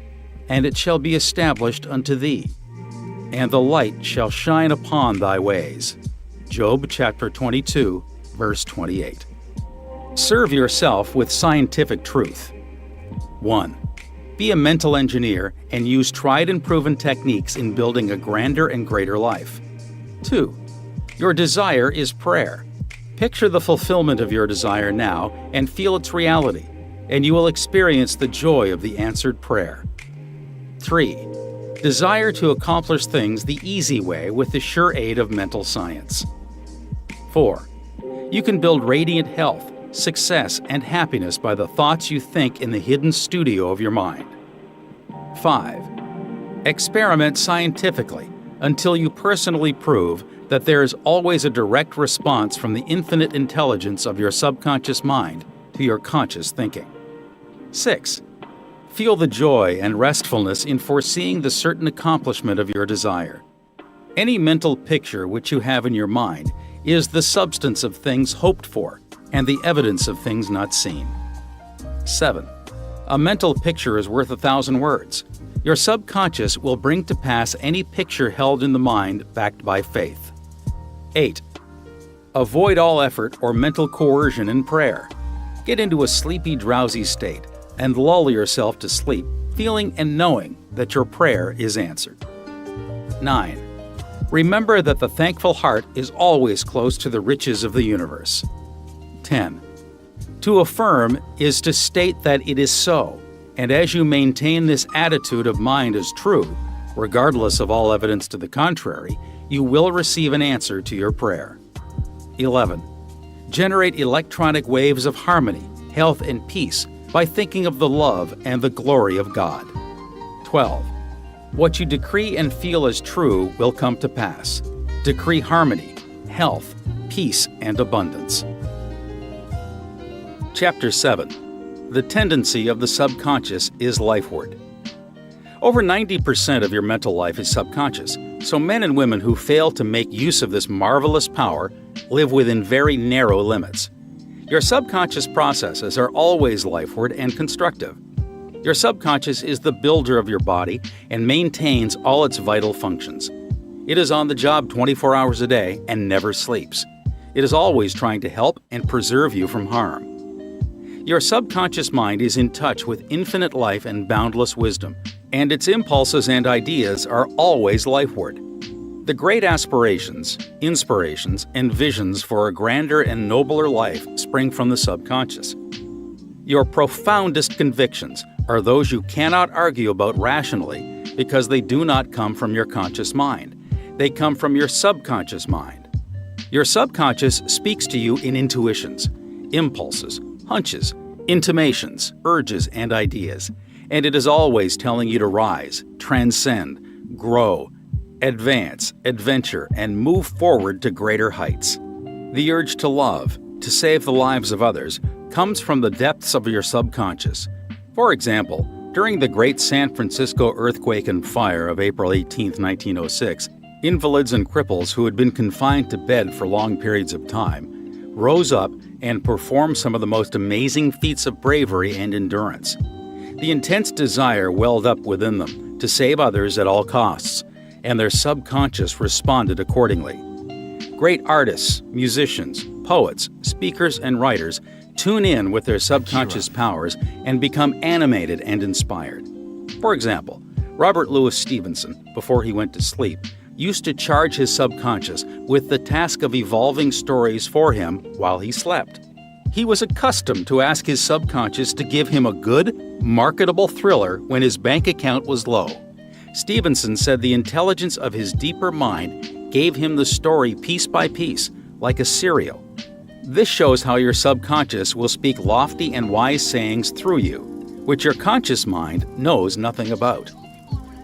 and it shall be established unto thee." and the light shall shine upon thy ways. Job chapter 22, verse 28. Serve yourself with scientific truth. 1. Be a mental engineer and use tried and proven techniques in building a grander and greater life. 2. Your desire is prayer. Picture the fulfillment of your desire now and feel its reality, and you will experience the joy of the answered prayer. 3. Desire to accomplish things the easy way with the sure aid of mental science. 4. You can build radiant health, success, and happiness by the thoughts you think in the hidden studio of your mind. 5. Experiment scientifically until you personally prove that there is always a direct response from the infinite intelligence of your subconscious mind to your conscious thinking. 6. Feel the joy and restfulness in foreseeing the certain accomplishment of your desire. Any mental picture which you have in your mind is the substance of things hoped for and the evidence of things not seen. 7. A mental picture is worth 1,000 words. Your subconscious will bring to pass any picture held in the mind backed by faith. 8. Avoid all effort or mental coercion in prayer. Get into a sleepy, drowsy state and lull yourself to sleep, feeling and knowing that your prayer is answered. 9. Remember that the thankful heart is always close to the riches of the universe. 10. To affirm is to state that it is so, and as you maintain this attitude of mind as true, regardless of all evidence to the contrary, you will receive an answer to your prayer. 11. Generate electronic waves of harmony, health, and peace by thinking of the love and the glory of God. 12. What you decree and feel as true will come to pass. Decree harmony, health, peace, and abundance. Chapter 7. The tendency of the subconscious is lifeward. Over 90% of your mental life is subconscious, so men and women who fail to make use of this marvelous power live within very narrow limits. Your subconscious processes are always lifeward and constructive. Your subconscious is the builder of your body and maintains all its vital functions. It is on the job 24 hours a day and never sleeps. It is always trying to help and preserve you from harm. Your subconscious mind is in touch with infinite life and boundless wisdom, and its impulses and ideas are always lifeward. The great aspirations, inspirations, and visions for a grander and nobler life spring from the subconscious. Your profoundest convictions are those you cannot argue about rationally because they do not come from your conscious mind. They come from your subconscious mind. Your subconscious speaks to you in intuitions, impulses, hunches, intimations, urges, and ideas, and it is always telling you to rise, transcend, grow, advance, adventure, and move forward to greater heights. The urge to love, to save the lives of others, comes from the depths of your subconscious. For example, during the Great San Francisco earthquake and fire of April 18, 1906, invalids and cripples who had been confined to bed for long periods of time rose up and performed some of the most amazing feats of bravery and endurance. The intense desire welled up within them to save others at all costs, and their subconscious responded accordingly. Great artists, musicians, poets, speakers, and writers tune in with their subconscious powers and become animated and inspired. For example, Robert Louis Stevenson, before he went to sleep, used to charge his subconscious with the task of evolving stories for him while he slept. He was accustomed to ask his subconscious to give him a good, marketable thriller when his bank account was low. Stevenson said the intelligence of his deeper mind gave him the story piece by piece, like a cereal. This shows how your subconscious will speak lofty and wise sayings through you, which your conscious mind knows nothing about.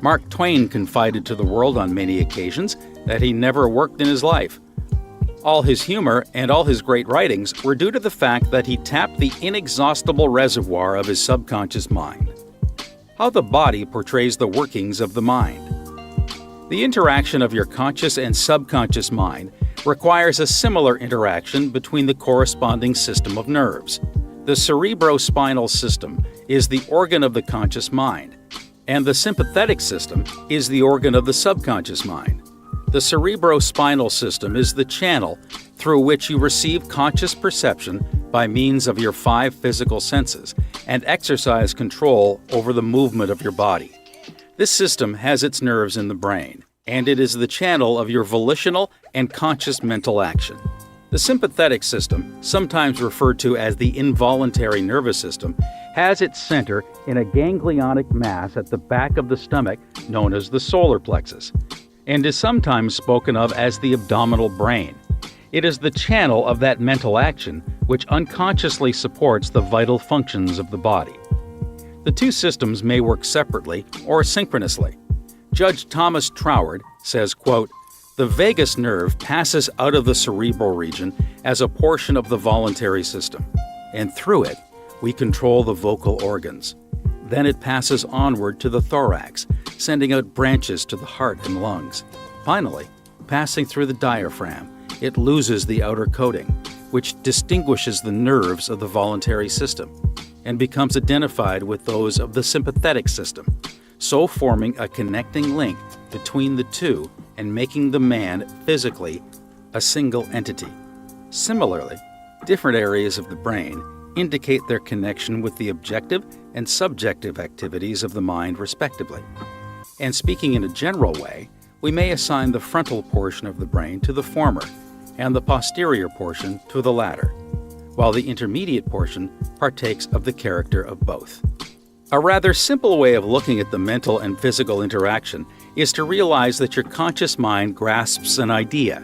Mark Twain confided to the world on many occasions that he never worked in his life. All his humor and all his great writings were due to the fact that he tapped the inexhaustible reservoir of his subconscious mind. How the body portrays the workings of the mind. The interaction of your conscious and subconscious mind requires a similar interaction between the corresponding system of nerves. The cerebrospinal system is the organ of the conscious mind, And the sympathetic system is the organ of the subconscious mind. The cerebrospinal system is the channel through which you receive conscious perception by means of your 5 physical senses and exercise control over the movement of your body. This system has its nerves in the brain, and it is the channel of your volitional and conscious mental action. The sympathetic system, sometimes referred to as the involuntary nervous system, has its center in a ganglionic mass at the back of the stomach known as the solar plexus, and is sometimes spoken of as the abdominal brain. It is the channel of that mental action which unconsciously supports the vital functions of the body. The two systems may work separately or synchronously. Judge Thomas Troward says, quote, "The vagus nerve passes out of the cerebral region as a portion of the voluntary system, and through it, we control the vocal organs. Then it passes onward to the thorax, sending out branches to the heart and lungs. Finally, passing through the diaphragm, it loses the outer coating, which distinguishes the nerves of the voluntary system, and becomes identified with those of the sympathetic system, so forming a connecting link between the two and making the man physically a single entity. Similarly, different areas of the brain indicate their connection with the objective and subjective activities of the mind respectively. And speaking in a general way, we may assign the frontal portion of the brain to the former and the posterior portion to the latter, while the intermediate portion partakes of the character of both. A rather simple way of looking at the mental and physical interaction is to realize that your conscious mind grasps an idea,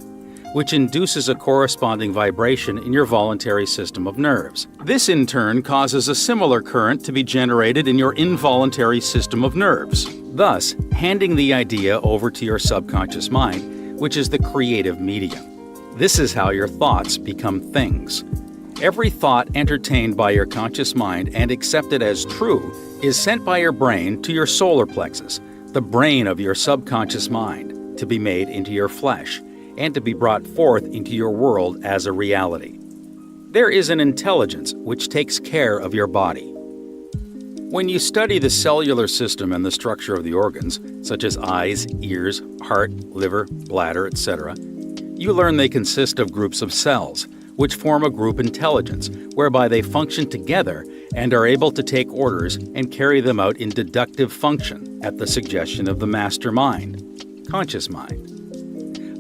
which induces a corresponding vibration in your voluntary system of nerves. This in turn causes a similar current to be generated in your involuntary system of nerves, thus handing the idea over to your subconscious mind, which is the creative medium. This is how your thoughts become things. Every thought entertained by your conscious mind and accepted as true is sent by your brain to your solar plexus, the brain of your subconscious mind, to be made into your flesh and to be brought forth into your world as a reality. There is an intelligence which takes care of your body. When you study the cellular system and the structure of the organs, such as eyes, ears, heart, liver, bladder, etc., you learn they consist of groups of cells, which form a group intelligence, whereby they function together and are able to take orders and carry them out in deductive function at the suggestion of the master mind, conscious mind.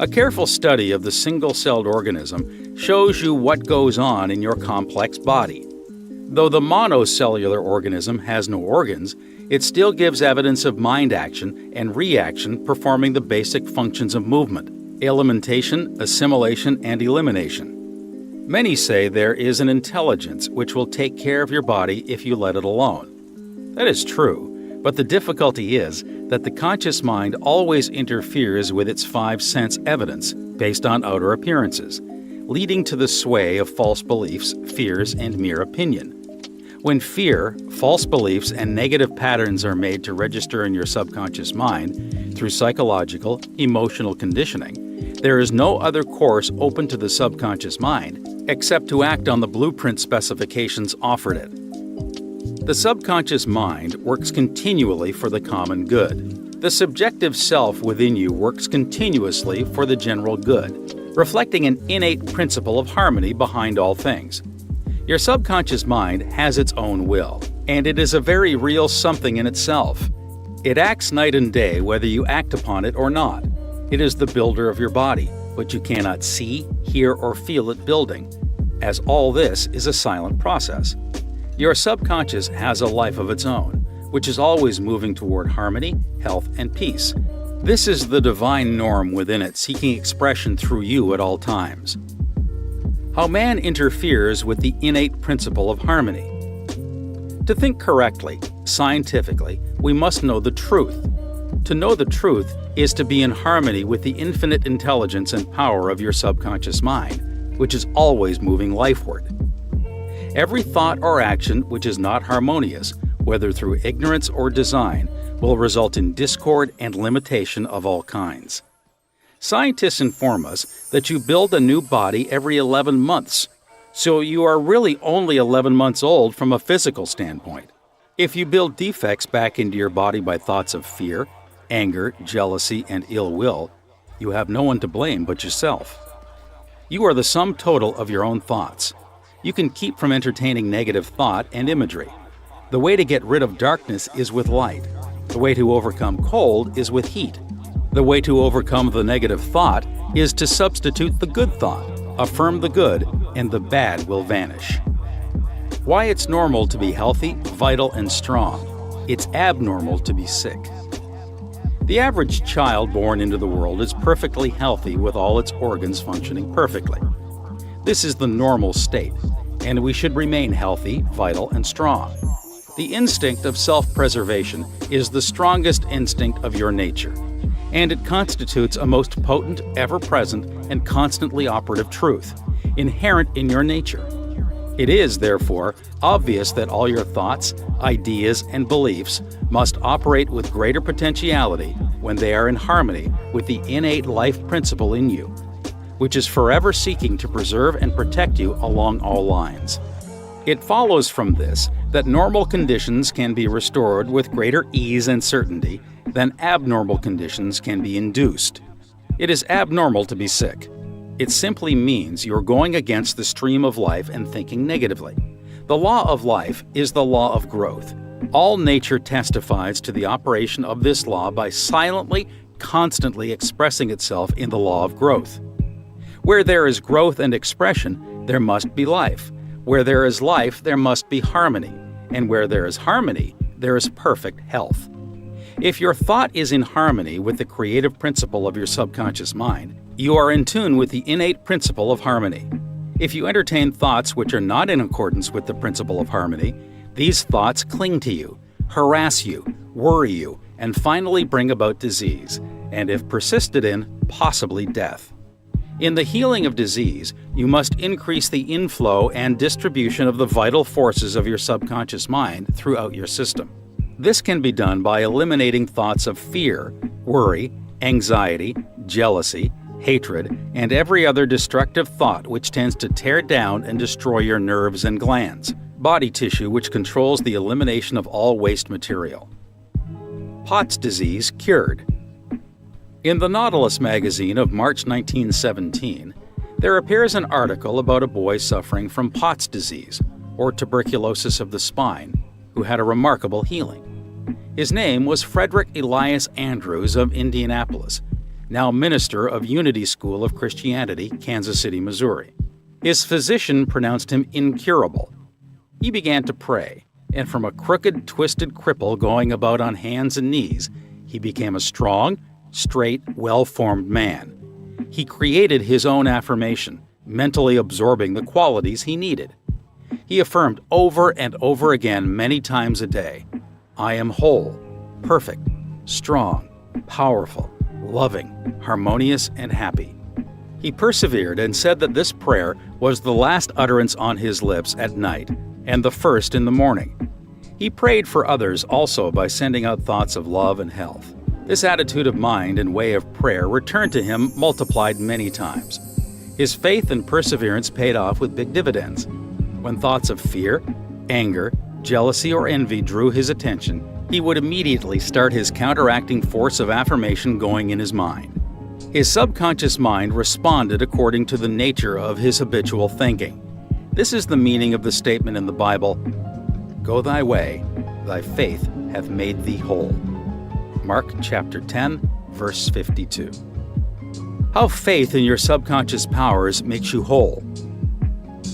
A careful study of the single-celled organism shows you what goes on in your complex body. Though the monocellular organism has no organs, it still gives evidence of mind action and reaction performing the basic functions of movement, alimentation, assimilation, and elimination. Many say there is an intelligence which will take care of your body if you let it alone. That is true, but the difficulty is that the conscious mind always interferes with its 5 sense evidence based on outer appearances, leading to the sway of false beliefs, fears, and mere opinion. When fear, false beliefs, and negative patterns are made to register in your subconscious mind through psychological, emotional conditioning, there is no other course open to the subconscious mind except to act on the blueprint specifications offered it. The subconscious mind works continually for the common good. The subjective self within you works continuously for the general good, reflecting an innate principle of harmony behind all things. Your subconscious mind has its own will, and it is a very real something in itself. It acts night and day whether you act upon it or not. It is the builder of your body, but you cannot see, hear, or feel it building, as all this is a silent process. Your subconscious has a life of its own, which is always moving toward harmony, health, and peace. This is the divine norm within it, seeking expression through you at all times. How man interferes with the innate principle of harmony. To think correctly, scientifically, we must know the truth. To know the truth is to be in harmony with the infinite intelligence and power of your subconscious mind, which is always moving lifeward. Every thought or action which is not harmonious, whether through ignorance or design, will result in discord and limitation of all kinds. Scientists inform us that you build a new body every 11 months, so you are really only 11 months old from a physical standpoint. If you build defects back into your body by thoughts of fear, anger, jealousy, and ill will, you have no one to blame but yourself. You are the sum total of your own thoughts. You can keep from entertaining negative thought and imagery. The way to get rid of darkness is with light. The way to overcome cold is with heat. The way to overcome the negative thought is to substitute the good thought, affirm the good, and the bad will vanish. Why it's normal to be healthy, vital, and strong. It's abnormal to be sick. The average child born into the world is perfectly healthy with all its organs functioning perfectly. This is the normal state, and we should remain healthy, vital, and strong. The instinct of self-preservation is the strongest instinct of your nature, and it constitutes a most potent, ever-present, and constantly operative truth, inherent in your nature. It is, therefore, obvious that all your thoughts, ideas, and beliefs must operate with greater potentiality when they are in harmony with the innate life principle in you, which is forever seeking to preserve and protect you along all lines. It follows from this that normal conditions can be restored with greater ease and certainty than abnormal conditions can be induced. It is abnormal to be sick. It simply means you're going against the stream of life and thinking negatively. The law of life is the law of growth. All nature testifies to the operation of this law by silently, constantly expressing itself in the law of growth. Where there is growth and expression, there must be life. Where there is life, there must be harmony. And where there is harmony, there is perfect health. If your thought is in harmony with the creative principle of your subconscious mind, you are in tune with the innate principle of harmony. If you entertain thoughts which are not in accordance with the principle of harmony, these thoughts cling to you, harass you, worry you, and finally bring about disease, and if persisted in, possibly death. In the healing of disease, you must increase the inflow and distribution of the vital forces of your subconscious mind throughout your system. This can be done by eliminating thoughts of fear, worry, anxiety, jealousy, hatred, and every other destructive thought which tends to tear down and destroy your nerves and glands, body tissue which controls the elimination of all waste material. Pott's disease cured. In the Nautilus magazine of March 1917, there appears an article about a boy suffering from Pott's disease, or tuberculosis of the spine, who had a remarkable healing. His name was Frederick Elias Andrews of Indianapolis, now minister of Unity School of Christianity, Kansas City, Missouri. His physician pronounced him incurable. He began to pray, and from a crooked, twisted cripple going about on hands and knees, he became a strong, straight, well-formed man. He created his own affirmation, mentally absorbing the qualities he needed. He affirmed over and over again many times a day, "I am whole, perfect, strong, powerful, loving, harmonious, and happy." He persevered and said that this prayer was the last utterance on his lips at night and the first in the morning. He prayed for others also by sending out thoughts of love and health. This attitude of mind and way of prayer returned to him multiplied many times. His faith and perseverance paid off with big dividends. When thoughts of fear, anger, jealousy, or envy drew his attention, he would immediately start his counteracting force of affirmation going in his mind. His subconscious mind responded according to the nature of his habitual thinking. This is the meaning of the statement in the Bible, "Go thy way, thy faith hath made thee whole." Mark chapter 10, verse 52. How faith in your subconscious powers makes you whole.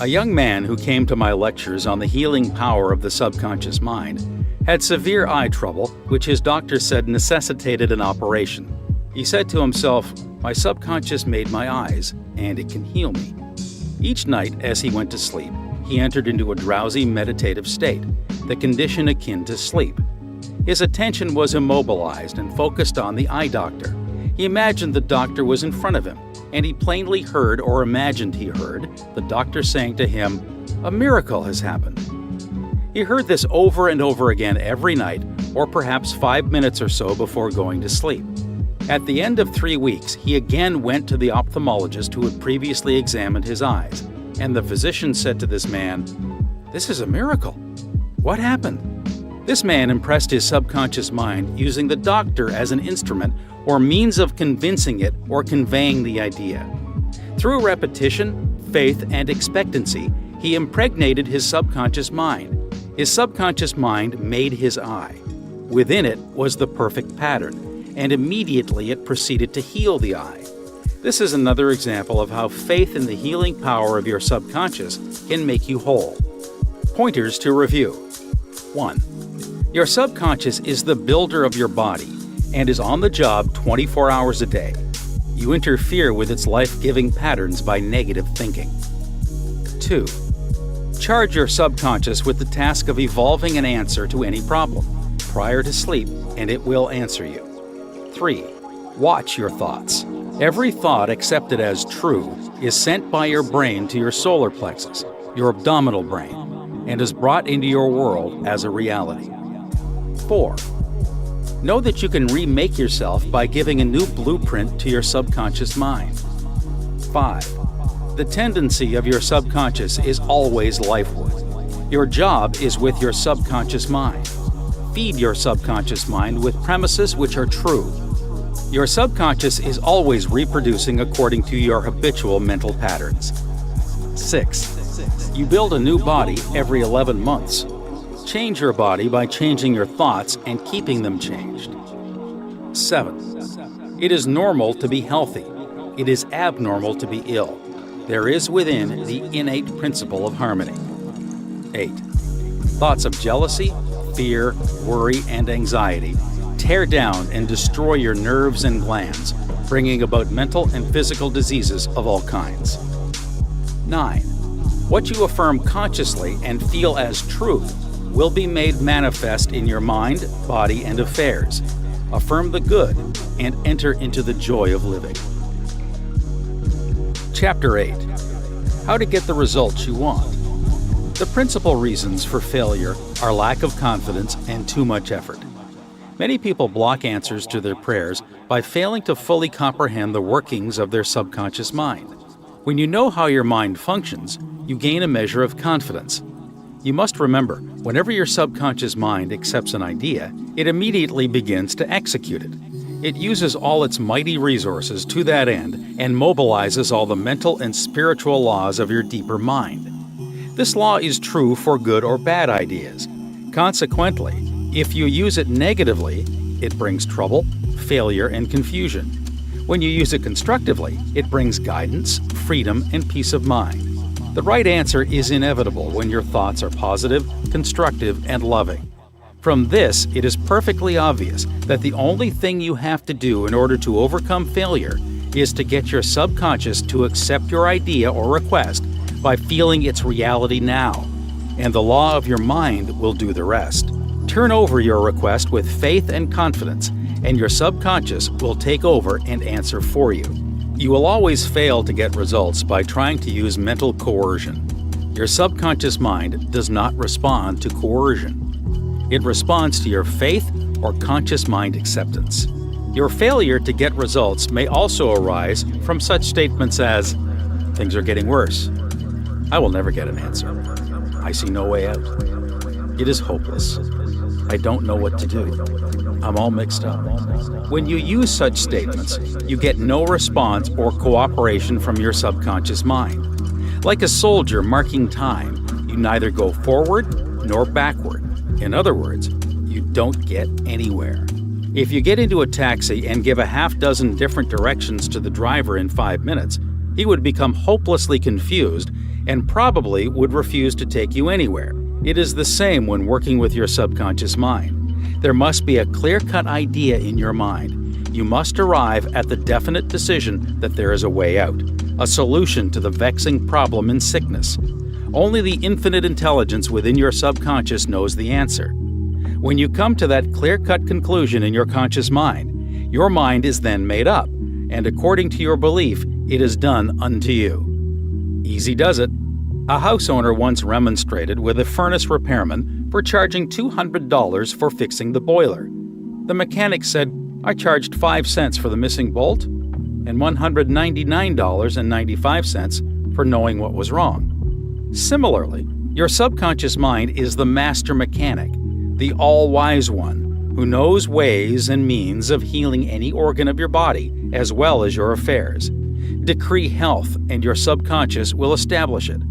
A young man who came to my lectures on the healing power of the subconscious mind had severe eye trouble, which his doctor said necessitated an operation. He said to himself, "My subconscious made my eyes, and it can heal me." Each night as he went to sleep, he entered into a drowsy meditative state, the condition akin to sleep. His attention was immobilized and focused on the eye doctor. He imagined the doctor was in front of him, and he plainly heard or imagined he heard the doctor saying to him, "A miracle has happened." He heard this over and over again every night, or perhaps 5 minutes or so before going to sleep. At the end of 3 weeks, he again went to the ophthalmologist who had previously examined his eyes, and the physician said to this man, "This is a miracle. What happened?" This man impressed his subconscious mind using the doctor as an instrument or means of convincing it or conveying the idea. Through repetition, faith, and expectancy, he impregnated his subconscious mind. His subconscious mind made his eye. Within it was the perfect pattern, and immediately it proceeded to heal the eye. This is another example of how faith in the healing power of your subconscious can make you whole. Pointers to review. 1. Your subconscious is the builder of your body and is on the job 24 hours a day. You interfere with its life-giving patterns by negative thinking. 2. Charge your subconscious with the task of evolving an answer to any problem prior to sleep, and it will answer you. 3. Watch your thoughts. Every thought accepted as true is sent by your brain to your solar plexus, your abdominal brain, and is brought into your world as a reality. 4. Know that you can remake yourself by giving a new blueprint to your subconscious mind. 5. The tendency of your subconscious is always lifeward. Your job is with your subconscious mind. Feed your subconscious mind with premises which are true. Your subconscious is always reproducing according to your habitual mental patterns. 6. You build a new body every 11 months. Change your body by changing your thoughts and keeping them changed. 7. It is normal to be healthy. It is abnormal to be ill. There is within the innate principle of harmony. 8. Thoughts of jealousy, fear, worry, and anxiety tear down and destroy your nerves and glands, bringing about mental and physical diseases of all kinds. 9. What you affirm consciously and feel as truth will be made manifest in your mind, body, and affairs. Affirm the good and enter into the joy of living. Chapter 8. How to get the results you want. The principal reasons for failure are lack of confidence and too much effort. Many people block answers to their prayers by failing to fully comprehend the workings of their subconscious mind. When you know how your mind functions, you gain a measure of confidence. You must remember, whenever your subconscious mind accepts an idea, it immediately begins to execute it. It uses all its mighty resources to that end and mobilizes all the mental and spiritual laws of your deeper mind. This law is true for good or bad ideas. Consequently, if you use it negatively, it brings trouble, failure, and confusion. When you use it constructively, it brings guidance, freedom, and peace of mind. The right answer is inevitable when your thoughts are positive, constructive, and loving. From this, it is perfectly obvious that the only thing you have to do in order to overcome failure is to get your subconscious to accept your idea or request by feeling its reality now, and the law of your mind will do the rest. Turn over your request with faith and confidence, and your subconscious will take over and answer for you. You will always fail to get results by trying to use mental coercion. Your subconscious mind does not respond to coercion. It responds to your faith or conscious mind acceptance. Your failure to get results may also arise from such statements as, "Things are getting worse. I will never get an answer. I see no way out. It is hopeless. I don't know what to do. I'm all mixed up." When you use such statements, you get no response or cooperation from your subconscious mind. Like a soldier marking time, you neither go forward nor backward. In other words, you don't get anywhere. If you get into a taxi and give a half-dozen different directions to the driver in 5 minutes, he would become hopelessly confused and probably would refuse to take you anywhere. It is the same when working with your subconscious mind. There must be a clear-cut idea in your mind. You must arrive at the definite decision that there is a way out, a solution to the vexing problem in sickness. Only the infinite intelligence within your subconscious knows the answer. When you come to that clear-cut conclusion in your conscious mind, your mind is then made up, and according to your belief, it is done unto you. Easy does it. A house owner once remonstrated with a furnace repairman for charging $200 for fixing the boiler. The mechanic said, "I charged 5 cents for the missing bolt and $199.95 for knowing what was wrong." Similarly, your subconscious mind is the master mechanic. the all-wise one, who knows ways and means of healing any organ of your body as well as your affairs. Decree health, and your subconscious will establish it.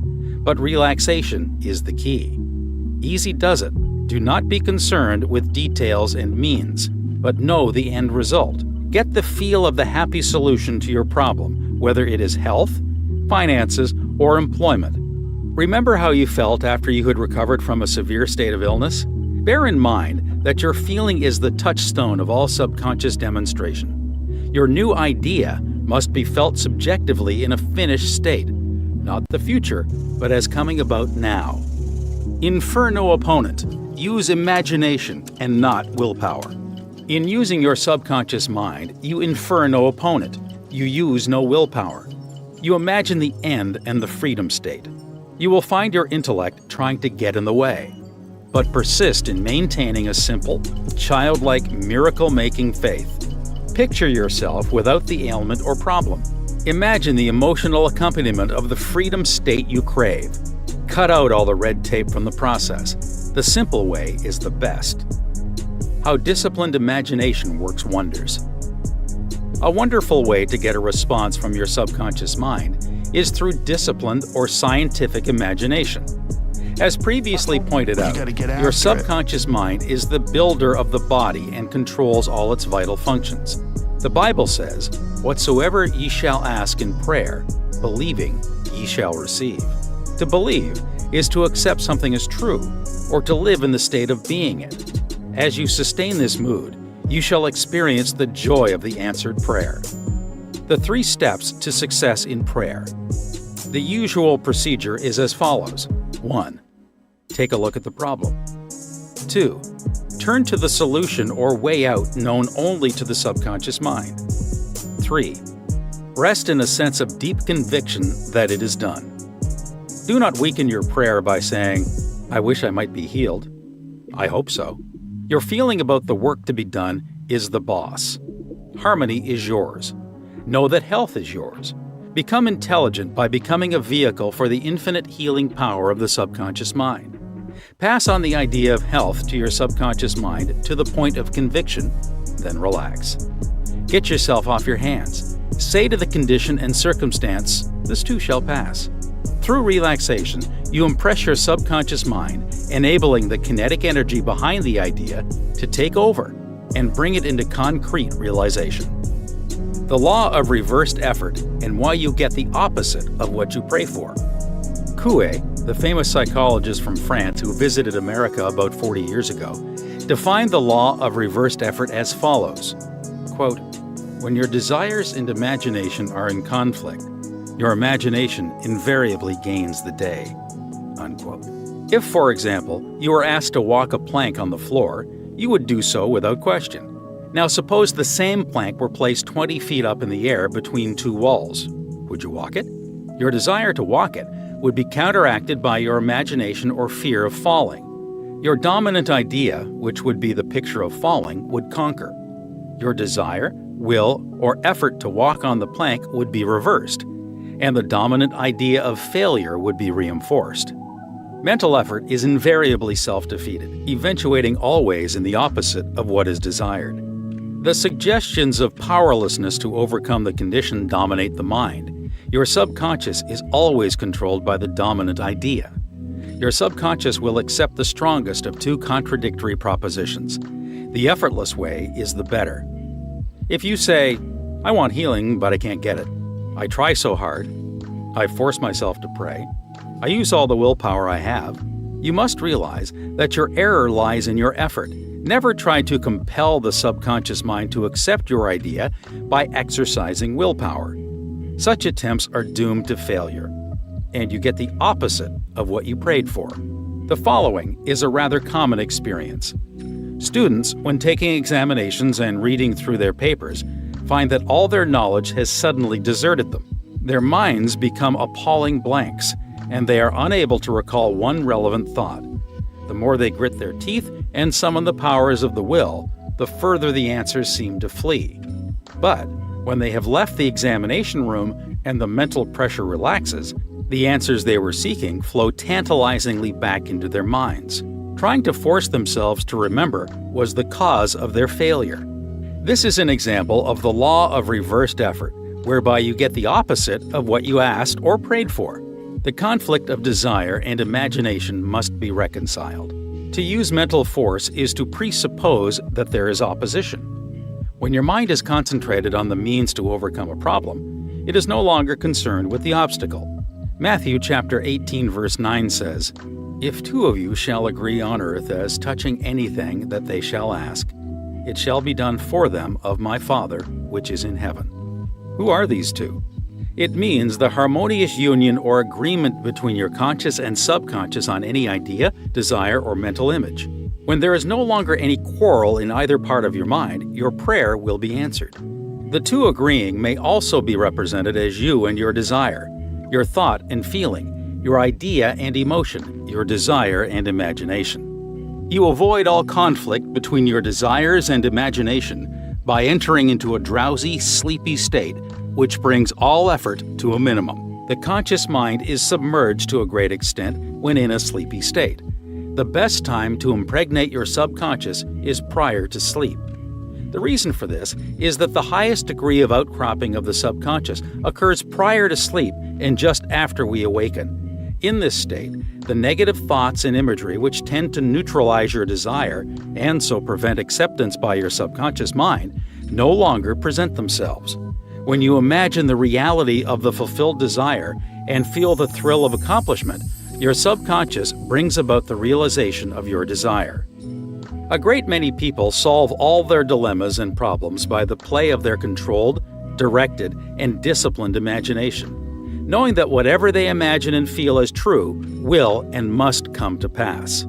But relaxation is the key. Easy does it. Do not be concerned with details and means, but know the end result. Get the feel of the happy solution to your problem, whether it is health, finances, or employment. Remember how you felt after you had recovered from a severe state of illness? Bear in mind that your feeling is the touchstone of all subconscious demonstration. Your new idea must be felt subjectively in a finished state, not the future, but as coming about now. Infer no opponent. Use imagination and not willpower. In using your subconscious mind, you infer no opponent. You use no willpower. You imagine the end and the freedom state. You will find your intellect trying to get in the way, but persist in maintaining a simple, childlike, miracle-making faith. Picture yourself without the ailment or problem. Imagine the emotional accompaniment of the freedom state you crave. Cut out all the red tape from the process. The simple way is the best. How disciplined imagination works wonders. A wonderful way to get a response from your subconscious mind is through disciplined or scientific imagination. As previously pointed out, your subconscious mind is the builder of the body and controls all its vital functions. The Bible says, "Whatsoever ye shall ask in prayer, believing, ye shall receive." To believe is to accept something as true, or to live in the state of being it. As you sustain this mood, you shall experience the joy of the answered prayer. The 3 steps to success in prayer. The usual procedure is as follows. 1. Take a look at the problem. 2. Turn to the solution or way out known only to the subconscious mind. 3. Rest in a sense of deep conviction that it is done. Do not weaken your prayer by saying, "I wish I might be healed." I hope so. Your feeling about the work to be done is the boss. Harmony is yours. Know that health is yours. Become intelligent by becoming a vehicle for the infinite healing power of the subconscious mind. Pass on the idea of health to your subconscious mind to the point of conviction, then relax. Get yourself off your hands. Say to the condition and circumstance, "This too shall pass." Through relaxation, you impress your subconscious mind, enabling the kinetic energy behind the idea to take over and bring it into concrete realization. The law of reversed effort and why you get the opposite of what you pray for. Coué, the famous psychologist from France who visited America about 40 years ago, defined the law of reversed effort as follows, quote, "When your desires and imagination are in conflict, your imagination invariably gains the day," unquote. If, for example, you were asked to walk a plank on the floor, you would do so without question. Now suppose the same plank were placed 20 feet up in the air between 2 walls. Would you walk it? Your desire to walk it would be counteracted by your imagination or fear of falling. Your dominant idea, which would be the picture of falling, would conquer. Your desire, will, or effort to walk on the plank would be reversed, and the dominant idea of failure would be reinforced. Mental effort is invariably self-defeated, eventuating always in the opposite of what is desired. The suggestions of powerlessness to overcome the condition dominate the mind. Your subconscious is always controlled by the dominant idea. Your subconscious will accept the strongest of 2 contradictory propositions. The effortless way is the better. If you say, "I want healing, but I can't get it. I try so hard. I force myself to pray. I use all the willpower I have," you must realize that your error lies in your effort. Never try to compel the subconscious mind to accept your idea by exercising willpower. Such attempts are doomed to failure, and you get the opposite of what you prayed for. The following is a rather common experience. Students, when taking examinations and reading through their papers, find that all their knowledge has suddenly deserted them. Their minds become appalling blanks, and they are unable to recall one relevant thought. The more they grit their teeth and summon the powers of the will, the further the answers seem to flee. But when they have left the examination room and the mental pressure relaxes, the answers they were seeking flow tantalizingly back into their minds. Trying to force themselves to remember was the cause of their failure. This is an example of the law of reversed effort, whereby you get the opposite of what you asked or prayed for. The conflict of desire and imagination must be reconciled. To use mental force is to presuppose that there is opposition. When your mind is concentrated on the means to overcome a problem, it is no longer concerned with the obstacle. Matthew chapter 18 verse 9 says, "If two of you shall agree on earth as touching anything that they shall ask, it shall be done for them of my Father which is in heaven." Who are these two? It means the harmonious union or agreement between your conscious and subconscious on any idea, desire, or mental image. When there is no longer any quarrel in either part of your mind, your prayer will be answered. The two agreeing may also be represented as you and your desire, your thought and feeling, your idea and emotion, your desire and imagination. You avoid all conflict between your desires and imagination by entering into a drowsy, sleepy state, which brings all effort to a minimum. The conscious mind is submerged to a great extent when in a sleepy state. The best time to impregnate your subconscious is prior to sleep. The reason for this is that the highest degree of outcropping of the subconscious occurs prior to sleep and just after we awaken. In this state, the negative thoughts and imagery which tend to neutralize your desire and so prevent acceptance by your subconscious mind no longer present themselves. When you imagine the reality of the fulfilled desire and feel the thrill of accomplishment, your subconscious brings about the realization of your desire. A great many people solve all their dilemmas and problems by the play of their controlled, directed, and disciplined imagination, knowing that whatever they imagine and feel as true will and must come to pass.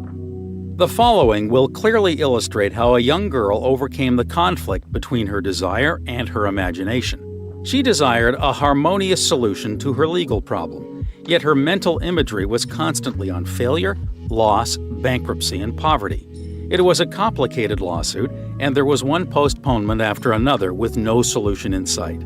The following will clearly illustrate how a young girl overcame the conflict between her desire and her imagination. She desired a harmonious solution to her legal problem, yet her mental imagery was constantly on failure, loss, bankruptcy, and poverty. It was a complicated lawsuit, and there was one postponement after another with no solution in sight.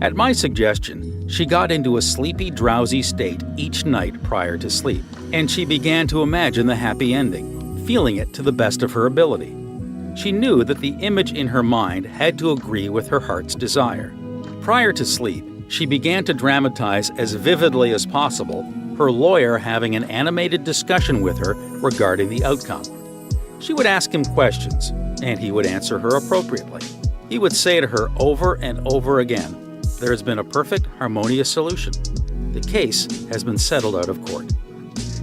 At my suggestion, she got into a sleepy, drowsy state each night prior to sleep, and she began to imagine the happy ending, feeling it to the best of her ability. She knew that the image in her mind had to agree with her heart's desire. Prior to sleep, she began to dramatize as vividly as possible her lawyer having an animated discussion with her regarding the outcome. She would ask him questions, and he would answer her appropriately. He would say to her over and over again, "There has been a perfect, harmonious solution. The case has been settled out of court."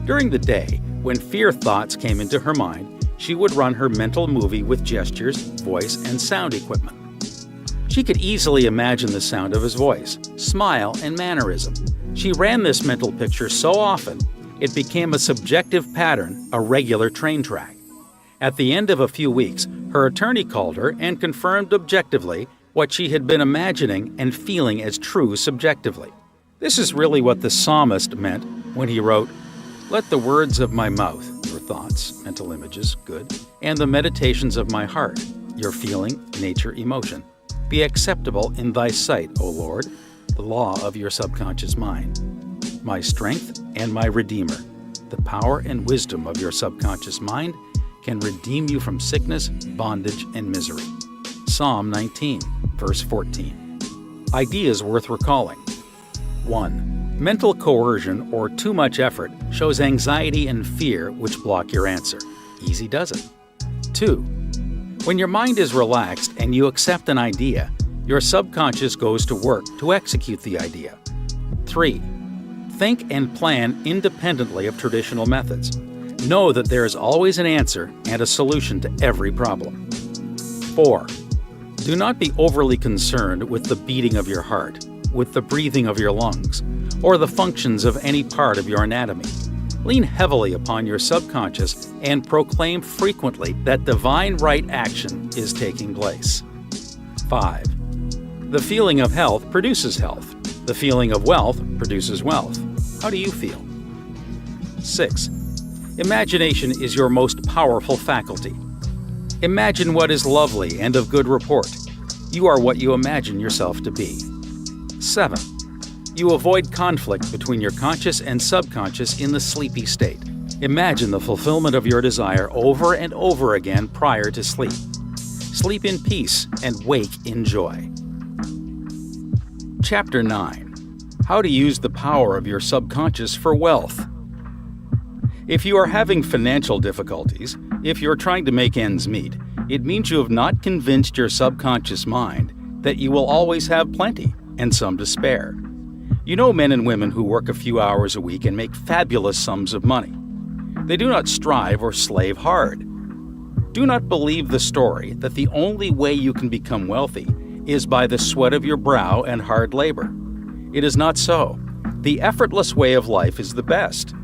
During the day, when fear thoughts came into her mind, she would run her mental movie with gestures, voice, and sound equipment. She could easily imagine the sound of his voice, smile, and mannerism. She ran this mental picture so often, it became a subjective pattern, a regular train track. At the end of a few weeks, her attorney called her and confirmed objectively what she had been imagining and feeling as true subjectively. This is really what the psalmist meant when he wrote, "Let the words of my mouth," your thoughts, mental images, good, "and the meditations of my heart," your feeling, nature, emotion, "be acceptable in thy sight, O Lord, the law of your subconscious mind, my strength and my redeemer." The power and wisdom of your subconscious mind can redeem you from sickness, bondage, and misery. Psalm 19, verse 14. Ideas worth recalling. 1. Mental coercion or too much effort shows anxiety and fear which block your answer. Easy does it. 2. When your mind is relaxed and you accept an idea, your subconscious goes to work to execute the idea. 3. Think and plan independently of traditional methods. Know that there is always an answer and a solution to every problem. 4. Do not be overly concerned with the beating of your heart, with the breathing of your lungs, or the functions of any part of your anatomy. Lean heavily upon your subconscious and proclaim frequently that divine right action is taking place. 5. The feeling of health produces health. The feeling of wealth produces wealth. How do you feel? 6. Imagination is your most powerful faculty. Imagine what is lovely and of good report. You are what you imagine yourself to be. 7. You avoid conflict between your conscious and subconscious in the sleepy state. Imagine the fulfillment of your desire over and over again prior to sleep. Sleep in peace and wake in joy. Chapter 9. How to use the power of your subconscious for wealth. If you are having financial difficulties, if you're trying to make ends meet, it means you have not convinced your subconscious mind that you will always have plenty and some to spare. You know men and women who work a few hours a week and make fabulous sums of money. They do not strive or slave hard. Do not believe the story that the only way you can become wealthy is by the sweat of your brow and hard labor. It is not so. The effortless way of life is the best.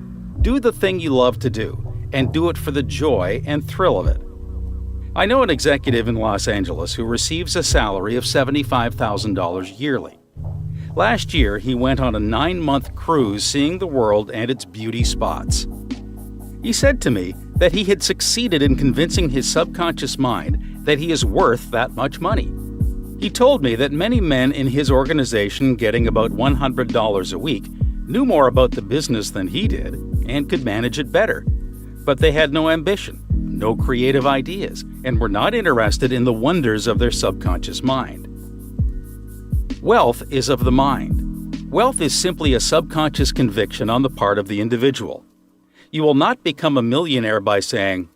Do the thing you love to do, and do it for the joy and thrill of it. I know an executive in Los Angeles who receives a salary of $75,000 yearly. Last year, he went on a 9-month cruise seeing the world and its beauty spots. He said to me that he had succeeded in convincing his subconscious mind that he is worth that much money. He told me that many men in his organization getting about $100 a week knew more about the business than he did and could manage it better. But they had no ambition, no creative ideas, and were not interested in the wonders of their subconscious mind. Wealth is of the mind. Wealth is simply a subconscious conviction on the part of the individual. You will not become a millionaire by saying,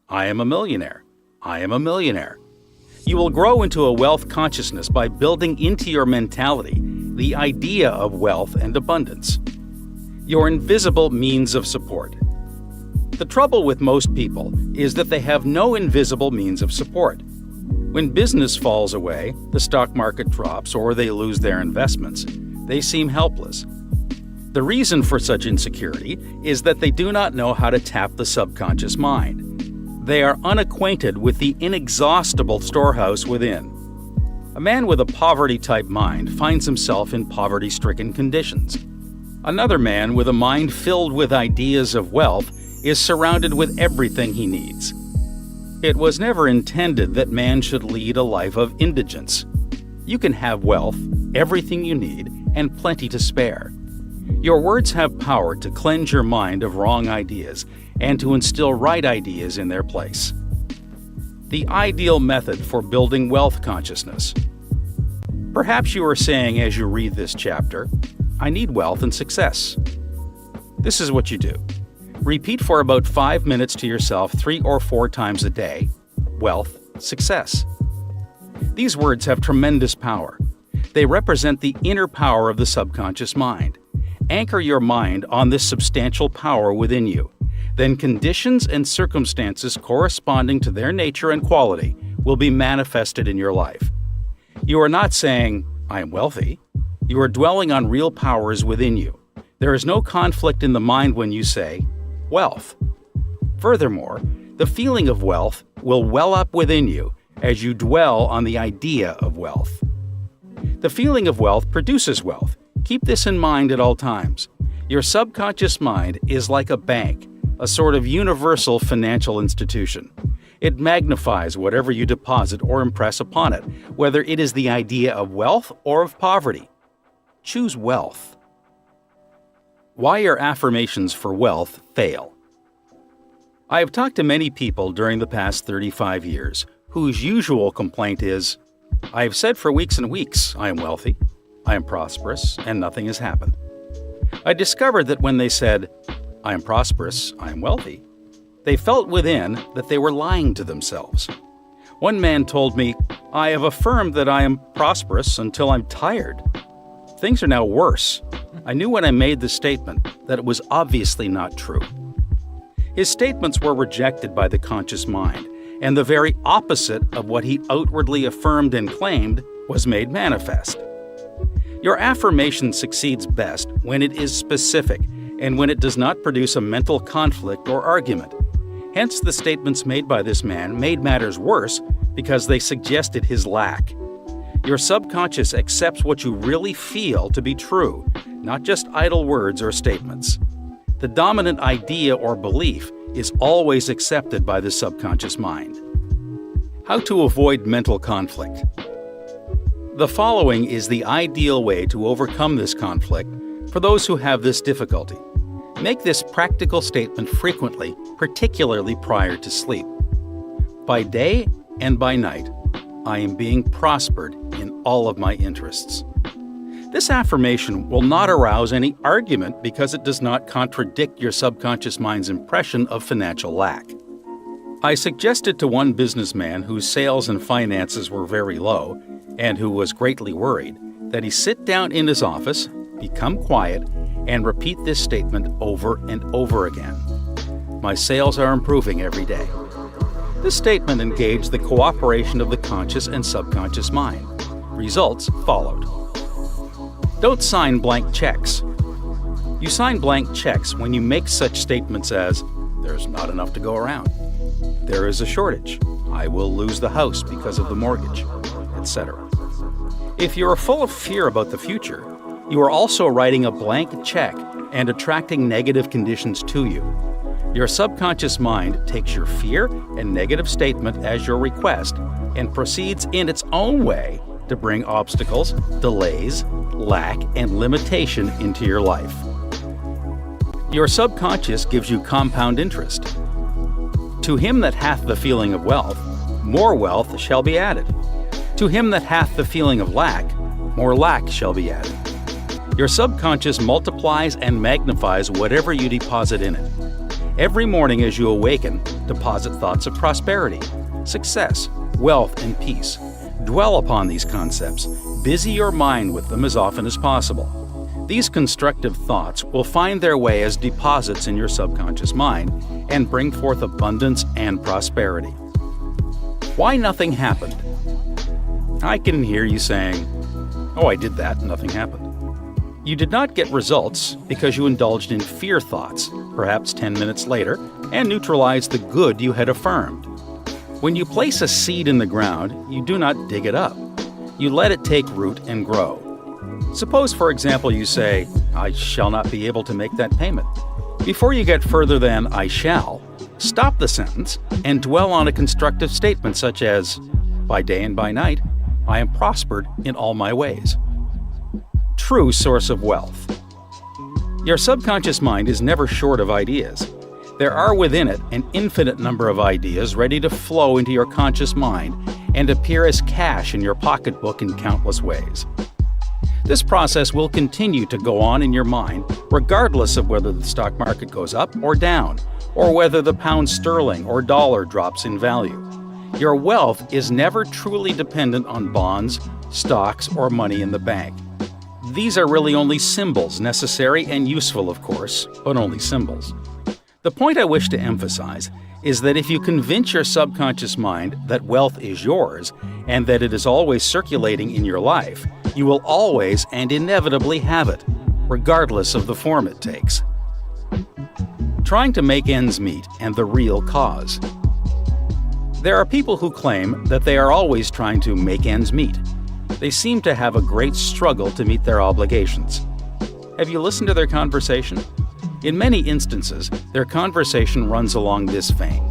"I am a millionaire. I am a millionaire." You will grow into a wealth consciousness by building into your mentality the idea of wealth and abundance. Your invisible means of support. The trouble with most people is that they have no invisible means of support. When business falls away, the stock market drops, or they lose their investments, they seem helpless. The reason for such insecurity is that they do not know how to tap the subconscious mind. They are unacquainted with the inexhaustible storehouse within. A man with a poverty-type mind finds himself in poverty-stricken conditions. Another man with a mind filled with ideas of wealth is surrounded with everything he needs. It was never intended that man should lead a life of indigence. You can have wealth, everything you need, and plenty to spare. Your words have power to cleanse your mind of wrong ideas and to instill right ideas in their place. The ideal method for building wealth consciousness. Perhaps you are saying as you read this chapter, "I need wealth and success." This is what you do. Repeat for about 5 minutes to yourself 3 or 4 times a day, "wealth, success." These words have tremendous power. They represent the inner power of the subconscious mind. Anchor your mind on this substantial power within you. Then conditions and circumstances corresponding to their nature and quality will be manifested in your life. You are not saying, "I am wealthy." You are dwelling on real powers within you. There is no conflict in the mind when you say, "wealth." Furthermore, the feeling of wealth will well up within you as you dwell on the idea of wealth. The feeling of wealth produces wealth. Keep this in mind at all times. Your subconscious mind is like a bank, a sort of universal financial institution. It magnifies whatever you deposit or impress upon it, whether it is the idea of wealth or of poverty. Choose wealth. Why your affirmations for wealth fail. I have talked to many people during the past 35 years whose usual complaint is, "I have said for weeks and weeks, I am wealthy, I am prosperous, and nothing has happened." I discovered that when they said, "I am prosperous, I am wealthy," they felt within that they were lying to themselves. One man told me, "I have affirmed that I am prosperous until I'm tired. Things are now worse. I knew when I made the statement that it was obviously not true." His statements were rejected by the conscious mind, and the very opposite of what he outwardly affirmed and claimed was made manifest. Your affirmation succeeds best when it is specific and when it does not produce a mental conflict or argument. Hence, the statements made by this man made matters worse because they suggested his lack. Your subconscious accepts what you really feel to be true, not just idle words or statements. The dominant idea or belief is always accepted by the subconscious mind. How to avoid mental conflict. The following is the ideal way to overcome this conflict for those who have this difficulty. Make this practical statement frequently, particularly prior to sleep. By day and by night, I am being prospered in all of my interests. This affirmation will not arouse any argument because it does not contradict your subconscious mind's impression of financial lack. I suggested to one businessman whose sales and finances were very low, and who was greatly worried, that he sit down in his office, become quiet, and repeat this statement over and over again. My sales are improving every day. This statement engaged the cooperation of the conscious and subconscious mind. Results followed. Don't sign blank checks. You sign blank checks when you make such statements as, "There's not enough to go around," "There is a shortage," "I will lose the house because of the mortgage," etc. If you are full of fear about the future, you are also writing a blank check and attracting negative conditions to you. Your subconscious mind takes your fear and negative statement as your request and proceeds in its own way to bring obstacles, delays, lack, and limitation into your life. Your subconscious gives you compound interest. To him that hath the feeling of wealth, more wealth shall be added. To him that hath the feeling of lack, more lack shall be added. Your subconscious multiplies and magnifies whatever you deposit in it. Every morning as you awaken, deposit thoughts of prosperity, success, wealth, and peace. Dwell upon these concepts. Busy your mind with them as often as possible. These constructive thoughts will find their way as deposits in your subconscious mind and bring forth abundance and prosperity. Why nothing happened? I can hear you saying, "Oh, I did that and nothing happened." You did not get results because you indulged in fear thoughts, perhaps 10 minutes later, and neutralized the good you had affirmed. When you place a seed in the ground, you do not dig it up. You let it take root and grow. Suppose, for example, you say, "I shall not be able to make that payment." Before you get further than "I shall," stop the sentence and dwell on a constructive statement such as, "By day and by night, I am prospered in all my ways." True source of wealth. Your subconscious mind is never short of ideas. There are within it an infinite number of ideas ready to flow into your conscious mind and appear as cash in your pocketbook in countless ways. This process will continue to go on in your mind regardless of whether the stock market goes up or down, or whether the pound sterling or dollar drops in value. Your wealth is never truly dependent on bonds, stocks, or money in the bank. These are really only symbols, necessary and useful, of course, but only symbols. The point I wish to emphasize is that if you convince your subconscious mind that wealth is yours and that it is always circulating in your life, you will always and inevitably have it, regardless of the form it takes. Trying to make ends meet and the real cause. There are people who claim that they are always trying to make ends meet. They seem to have a great struggle to meet their obligations. Have you listened to their conversation? In many instances, their conversation runs along this vein.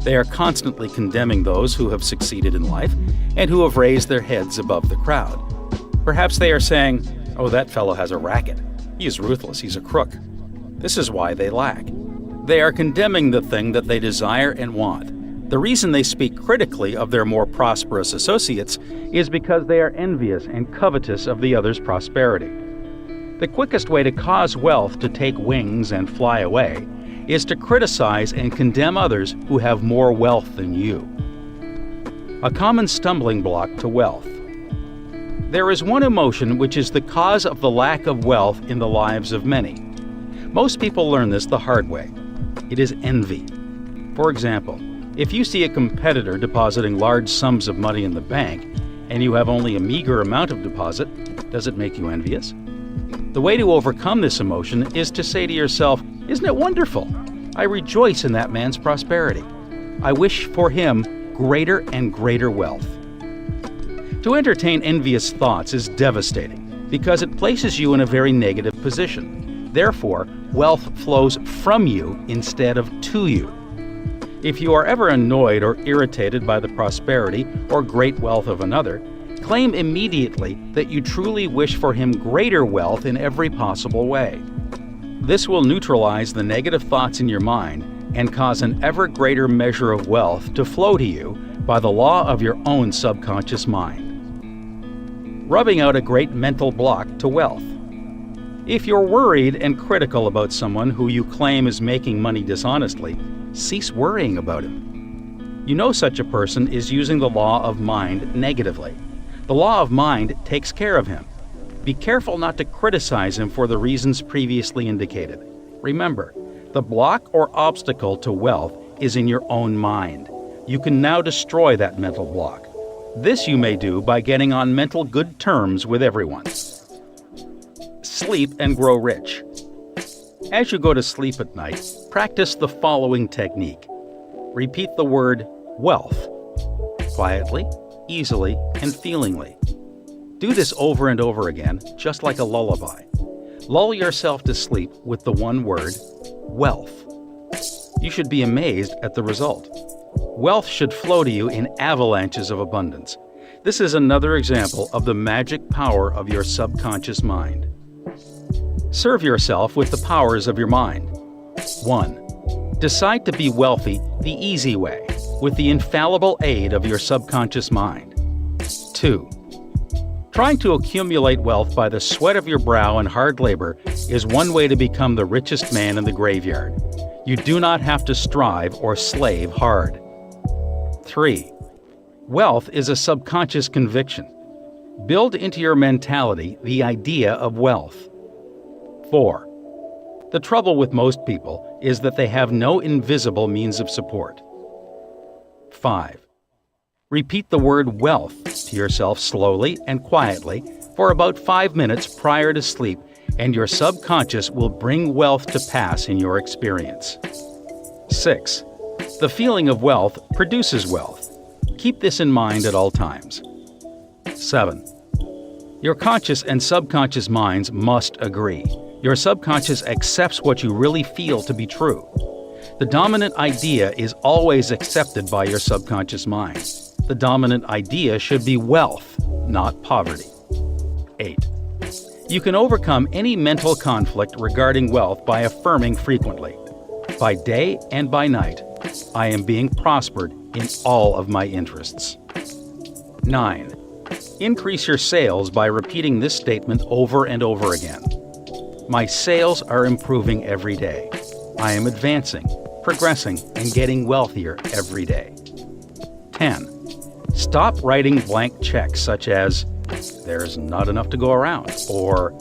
They are constantly condemning those who have succeeded in life and who have raised their heads above the crowd. Perhaps they are saying, "Oh, that fellow has a racket. He is ruthless. He's a crook. This is why they lack." They are condemning the thing that they desire and want. The reason they speak critically of their more prosperous associates is because they are envious and covetous of the other's prosperity. The quickest way to cause wealth to take wings and fly away is to criticize and condemn others who have more wealth than you. A common stumbling block to wealth. There is one emotion which is the cause of the lack of wealth in the lives of many. Most people learn this the hard way. It is envy. For example, if you see a competitor depositing large sums of money in the bank and you have only a meager amount of deposit, does it make you envious? The way to overcome this emotion is to say to yourself, "Isn't it wonderful? I rejoice in that man's prosperity. I wish for him greater and greater wealth." To entertain envious thoughts is devastating because it places you in a very negative position. Therefore, wealth flows from you instead of to you. If you are ever annoyed or irritated by the prosperity or great wealth of another, claim immediately that you truly wish for him greater wealth in every possible way. This will neutralize the negative thoughts in your mind and cause an ever greater measure of wealth to flow to you by the law of your own subconscious mind. Rubbing out a great mental block to wealth. If you're worried and critical about someone who you claim is making money dishonestly, cease worrying about him. You know such a person is using the law of mind negatively. The law of mind takes care of him. Be careful not to criticize him for the reasons previously indicated. Remember, the block or obstacle to wealth is in your own mind. You can now destroy that mental block. This you may do by getting on mental good terms with everyone. Sleep and grow rich. As you go to sleep at night, practice the following technique. Repeat the word wealth, quietly, easily, and feelingly. Do this over and over again, just like a lullaby. Lull yourself to sleep with the one word, wealth. You should be amazed at the result. Wealth should flow to you in avalanches of abundance. This is another example of the magic power of your subconscious mind. Serve yourself with the powers of your mind. 1. Decide to be wealthy the easy way, with the infallible aid of your subconscious mind. 2. Trying to accumulate wealth by the sweat of your brow and hard labor is one way to become the richest man in the graveyard. You do not have to strive or slave hard. 3. Wealth is a subconscious conviction. Build into your mentality the idea of wealth. 4. The trouble with most people is that they have no invisible means of support. 5. Repeat the word wealth to yourself slowly and quietly for about 5 minutes prior to sleep, and your subconscious will bring wealth to pass in your experience. 6. The feeling of wealth produces wealth. Keep this in mind at all times. 7. Your conscious and subconscious minds must agree. Your subconscious accepts what you really feel to be true. The dominant idea is always accepted by your subconscious mind. The dominant idea should be wealth, not poverty. 8. You can overcome any mental conflict regarding wealth by affirming frequently, by day and by night, I am being prospered in all of my interests. 9. Increase your sales by repeating this statement over and over again. My sales are improving every day. I am advancing, progressing, and getting wealthier every day. 10. Stop writing blank checks such as, there's not enough to go around, or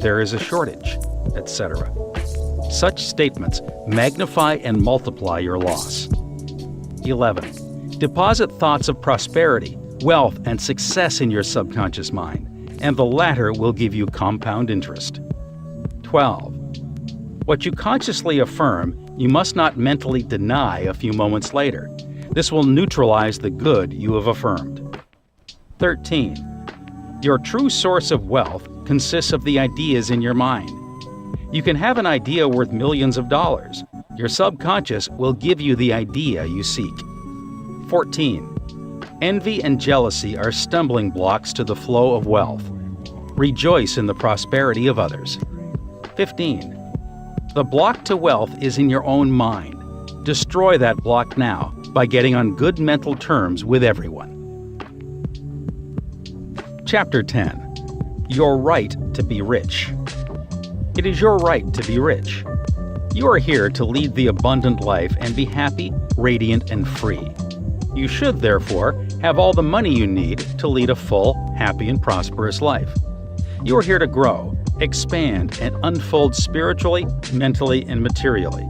there is a shortage, etc. Such statements magnify and multiply your loss. 11. Deposit thoughts of prosperity, wealth, and success in your subconscious mind, and the latter will give you compound interest. 12. What you consciously affirm, you must not mentally deny a few moments later. This will neutralize the good you have affirmed. 13. Your true source of wealth consists of the ideas in your mind. You can have an idea worth millions of dollars. Your subconscious will give you the idea you seek. 14. Envy and jealousy are stumbling blocks to the flow of wealth. Rejoice in the prosperity of others. 15. The block to wealth is in your own mind. Destroy that block now by getting on good mental terms with everyone. Chapter 10. Your right to be rich. It is your right to be rich. You are here to lead the abundant life and be happy, radiant, and free. You should, therefore, have all the money you need to lead a full, happy, and prosperous life. You are here to grow, expand, and unfold spiritually, mentally, and materially.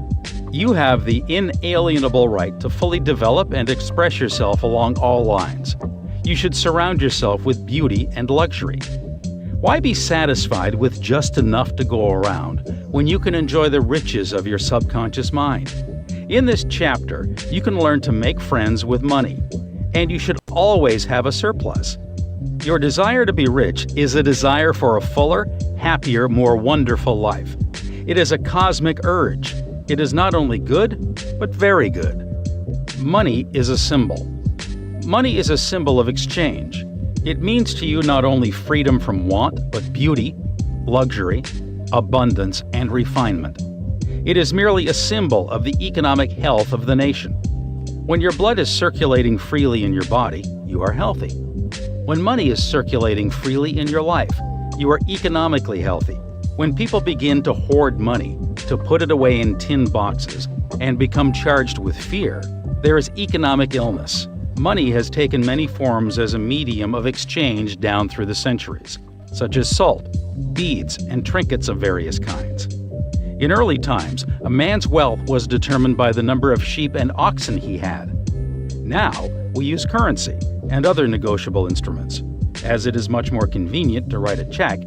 You have the inalienable right to fully develop and express yourself along all lines. You should surround yourself with beauty and luxury. Why be satisfied with just enough to go around when you can enjoy the riches of your subconscious mind? In this chapter, you can learn to make friends with money, and you should always have a surplus. Your desire to be rich is a desire for a fuller, happier, more wonderful life. It is a cosmic urge. It is not only good, but very good. Money is a symbol. Money is a symbol of exchange. It means to you not only freedom from want, but beauty, luxury, abundance, and refinement. It is merely a symbol of the economic health of the nation. When your blood is circulating freely in your body, you are healthy. When money is circulating freely in your life, you are economically healthy. When people begin to hoard money, to put it away in tin boxes, and become charged with fear, there is economic illness. Money has taken many forms as a medium of exchange down through the centuries, such as salt, beads, and trinkets of various kinds. In early times, a man's wealth was determined by the number of sheep and oxen he had. Now, we use currency and other negotiable instruments, as it is much more convenient to write a check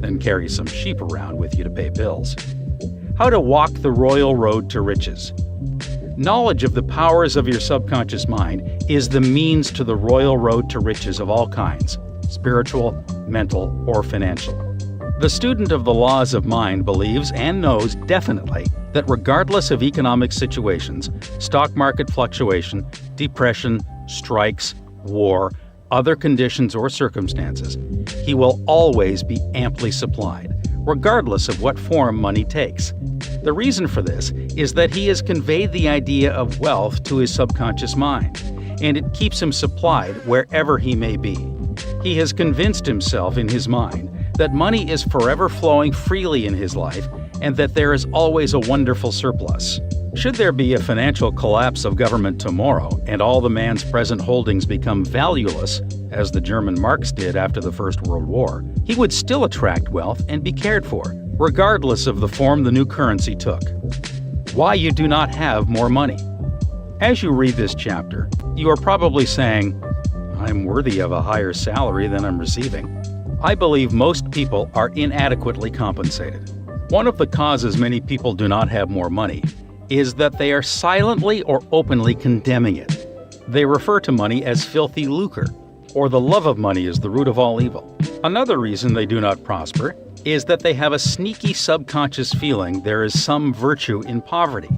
than carry some sheep around with you to pay bills. How to walk the royal road to riches. Knowledge of the powers of your subconscious mind is the means to the royal road to riches of all kinds, spiritual, mental, or financial. The student of the laws of mind believes and knows definitely that regardless of economic situations, stock market fluctuation, depression, strikes, war, other conditions or circumstances, he will always be amply supplied, regardless of what form money takes. The reason for this is that he has conveyed the idea of wealth to his subconscious mind, and it keeps him supplied wherever he may be. He has convinced himself in his mind that money is forever flowing freely in his life and that there is always a wonderful surplus. Should there be a financial collapse of government tomorrow and all the man's present holdings become valueless, as the German marks did after the First World War, he would still attract wealth and be cared for, regardless of the form the new currency took. Why you do not have more money. As you read this chapter, you are probably saying, "I'm worthy of a higher salary than I'm receiving." I believe most people are inadequately compensated. One of the causes many people do not have more money is that they are silently or openly condemning it. They refer to money as filthy lucre, or the love of money is the root of all evil. Another reason they do not prosper is that they have a sneaky subconscious feeling there is some virtue in poverty.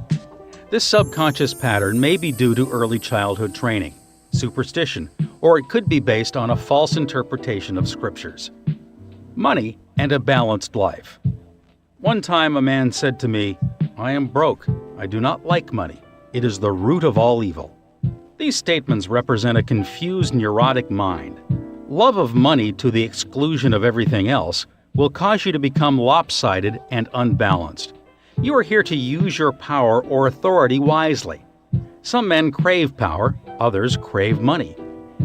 This subconscious pattern may be due to early childhood training, superstition, or it could be based on a false interpretation of scriptures. Money and a balanced life. One time a man said to me, "I am broke. I do not like money. It is the root of all evil." These statements represent a confused, neurotic mind. Love of money to the exclusion of everything else will cause you to become lopsided and unbalanced. You are here to use your power or authority wisely. Some men crave power, others crave money.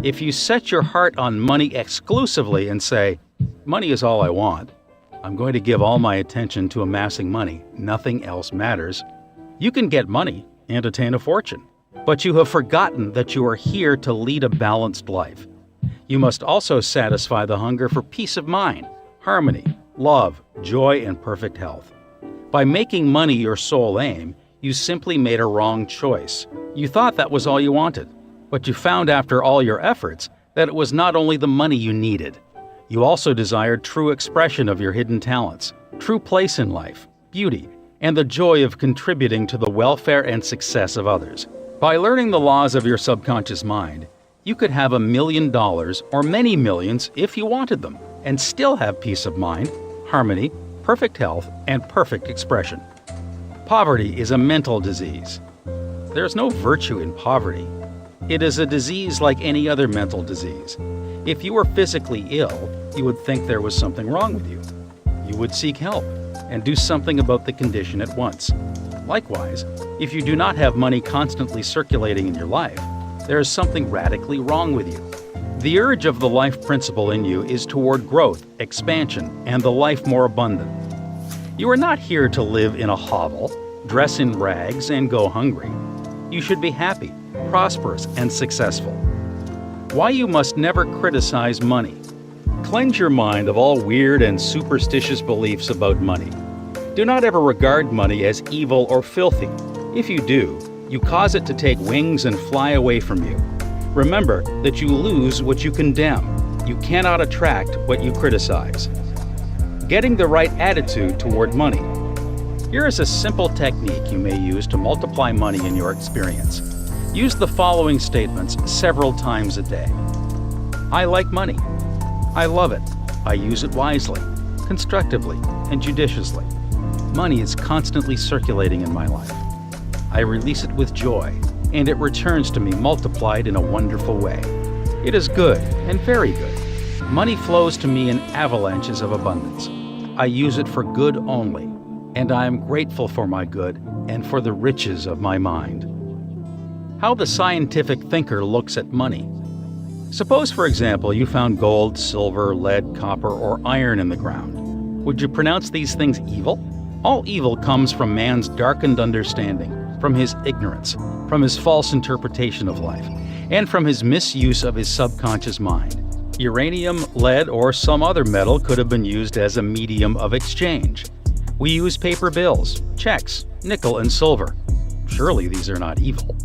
If you set your heart on money exclusively and say, "Money is all I want. I'm going to give all my attention to amassing money. Nothing else matters," you can get money and attain a fortune. But you have forgotten that you are here to lead a balanced life. You must also satisfy the hunger for peace of mind, harmony, love, joy, and perfect health. By making money your sole aim, you simply made a wrong choice. You thought that was all you wanted, but you found after all your efforts that it was not only the money you needed. You also desired true expression of your hidden talents, true place in life, beauty, and the joy of contributing to the welfare and success of others. By learning the laws of your subconscious mind, you could have $1 million or many millions if you wanted them, and still have peace of mind, harmony, perfect health, and perfect expression. Poverty is a mental disease. There is no virtue in poverty. It is a disease like any other mental disease. If you were physically ill, you would think there was something wrong with you. You would seek help and do something about the condition at once. Likewise, if you do not have money constantly circulating in your life, there is something radically wrong with you. The urge of the life principle in you is toward growth, expansion, and the life more abundant. You are not here to live in a hovel, dress in rags, and go hungry. You should be happy, prosperous, and successful. Why you must never criticize money. Cleanse your mind of all weird and superstitious beliefs about money. Do not ever regard money as evil or filthy. If you do, you cause it to take wings and fly away from you. Remember that you lose what you condemn. You cannot attract what you criticize. Getting the right attitude toward money. Here is a simple technique you may use to multiply money in your experience. Use the following statements several times a day. I like money. I love it. I use it wisely, constructively, and judiciously. Money is constantly circulating in my life. I release it with joy, and it returns to me multiplied in a wonderful way. It is good and very good. Money flows to me in avalanches of abundance. I use it for good only, and I am grateful for my good and for the riches of my mind. How the scientific thinker looks at money. Suppose, for example, you found gold, silver, lead, copper, or iron in the ground. Would you pronounce these things evil? All evil comes from man's darkened understanding, from his ignorance, from his false interpretation of life, and from his misuse of his subconscious mind. Uranium, lead, or some other metal could have been used as a medium of exchange. We use paper bills, checks, nickel, and silver. Surely these are not evil.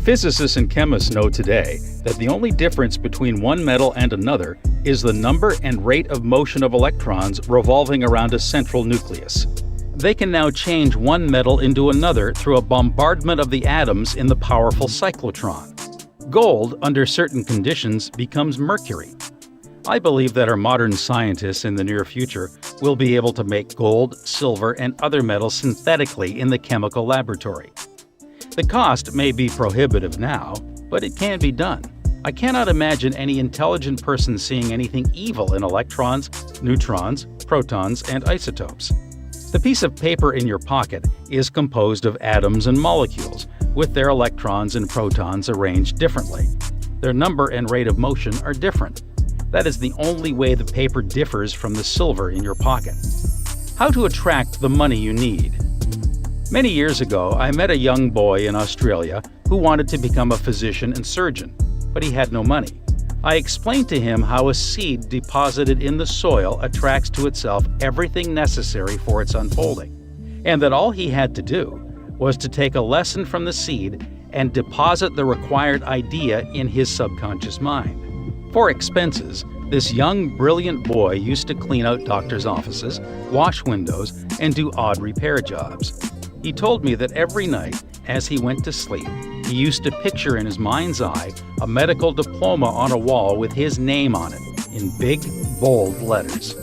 Physicists and chemists know today that the only difference between one metal and another is the number and rate of motion of electrons revolving around a central nucleus. They can now change one metal into another through a bombardment of the atoms in the powerful cyclotron. Gold, under certain conditions, becomes mercury. I believe that our modern scientists in the near future will be able to make gold, silver, and other metals synthetically in the chemical laboratory. The cost may be prohibitive now, but it can be done. I cannot imagine any intelligent person seeing anything evil in electrons, neutrons, protons, and isotopes. The piece of paper in your pocket is composed of atoms and molecules, with their electrons and protons arranged differently. Their number and rate of motion are different. That is the only way the paper differs from the silver in your pocket. How to attract the money you need. Many years ago, I met a young boy in Australia who wanted to become a physician and surgeon, but he had no money. I explained to him how a seed deposited in the soil attracts to itself everything necessary for its unfolding, and that all he had to do was to take a lesson from the seed and deposit the required idea in his subconscious mind. For expenses, this young, brilliant boy used to clean out doctors' offices, wash windows, and do odd repair jobs. He told me that every night, as he went to sleep, he used to picture in his mind's eye a medical diploma on a wall with his name on it, in big, bold letters.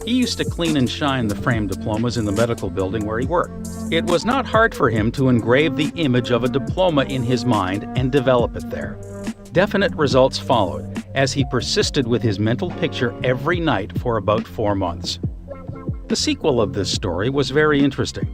He used to clean and shine the framed diplomas in the medical building where he worked. It was not hard for him to engrave the image of a diploma in his mind and develop it there. Definite results followed, as he persisted with his mental picture every night for about 4 months. The sequel of this story was very interesting.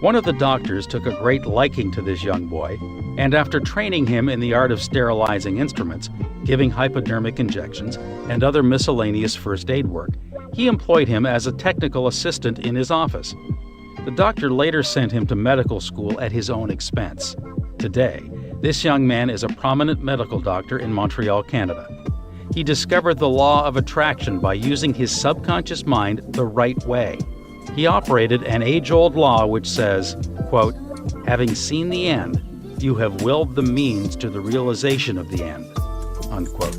One of the doctors took a great liking to this young boy, and after training him in the art of sterilizing instruments, giving hypodermic injections, and other miscellaneous first aid work, he employed him as a technical assistant in his office. The doctor later sent him to medical school at his own expense. Today, this young man is a prominent medical doctor in Montreal, Canada. He discovered the law of attraction by using his subconscious mind the right way. He operated an age-old law which says, quote, "Having seen the end, you have willed the means to the realization of the end," unquote.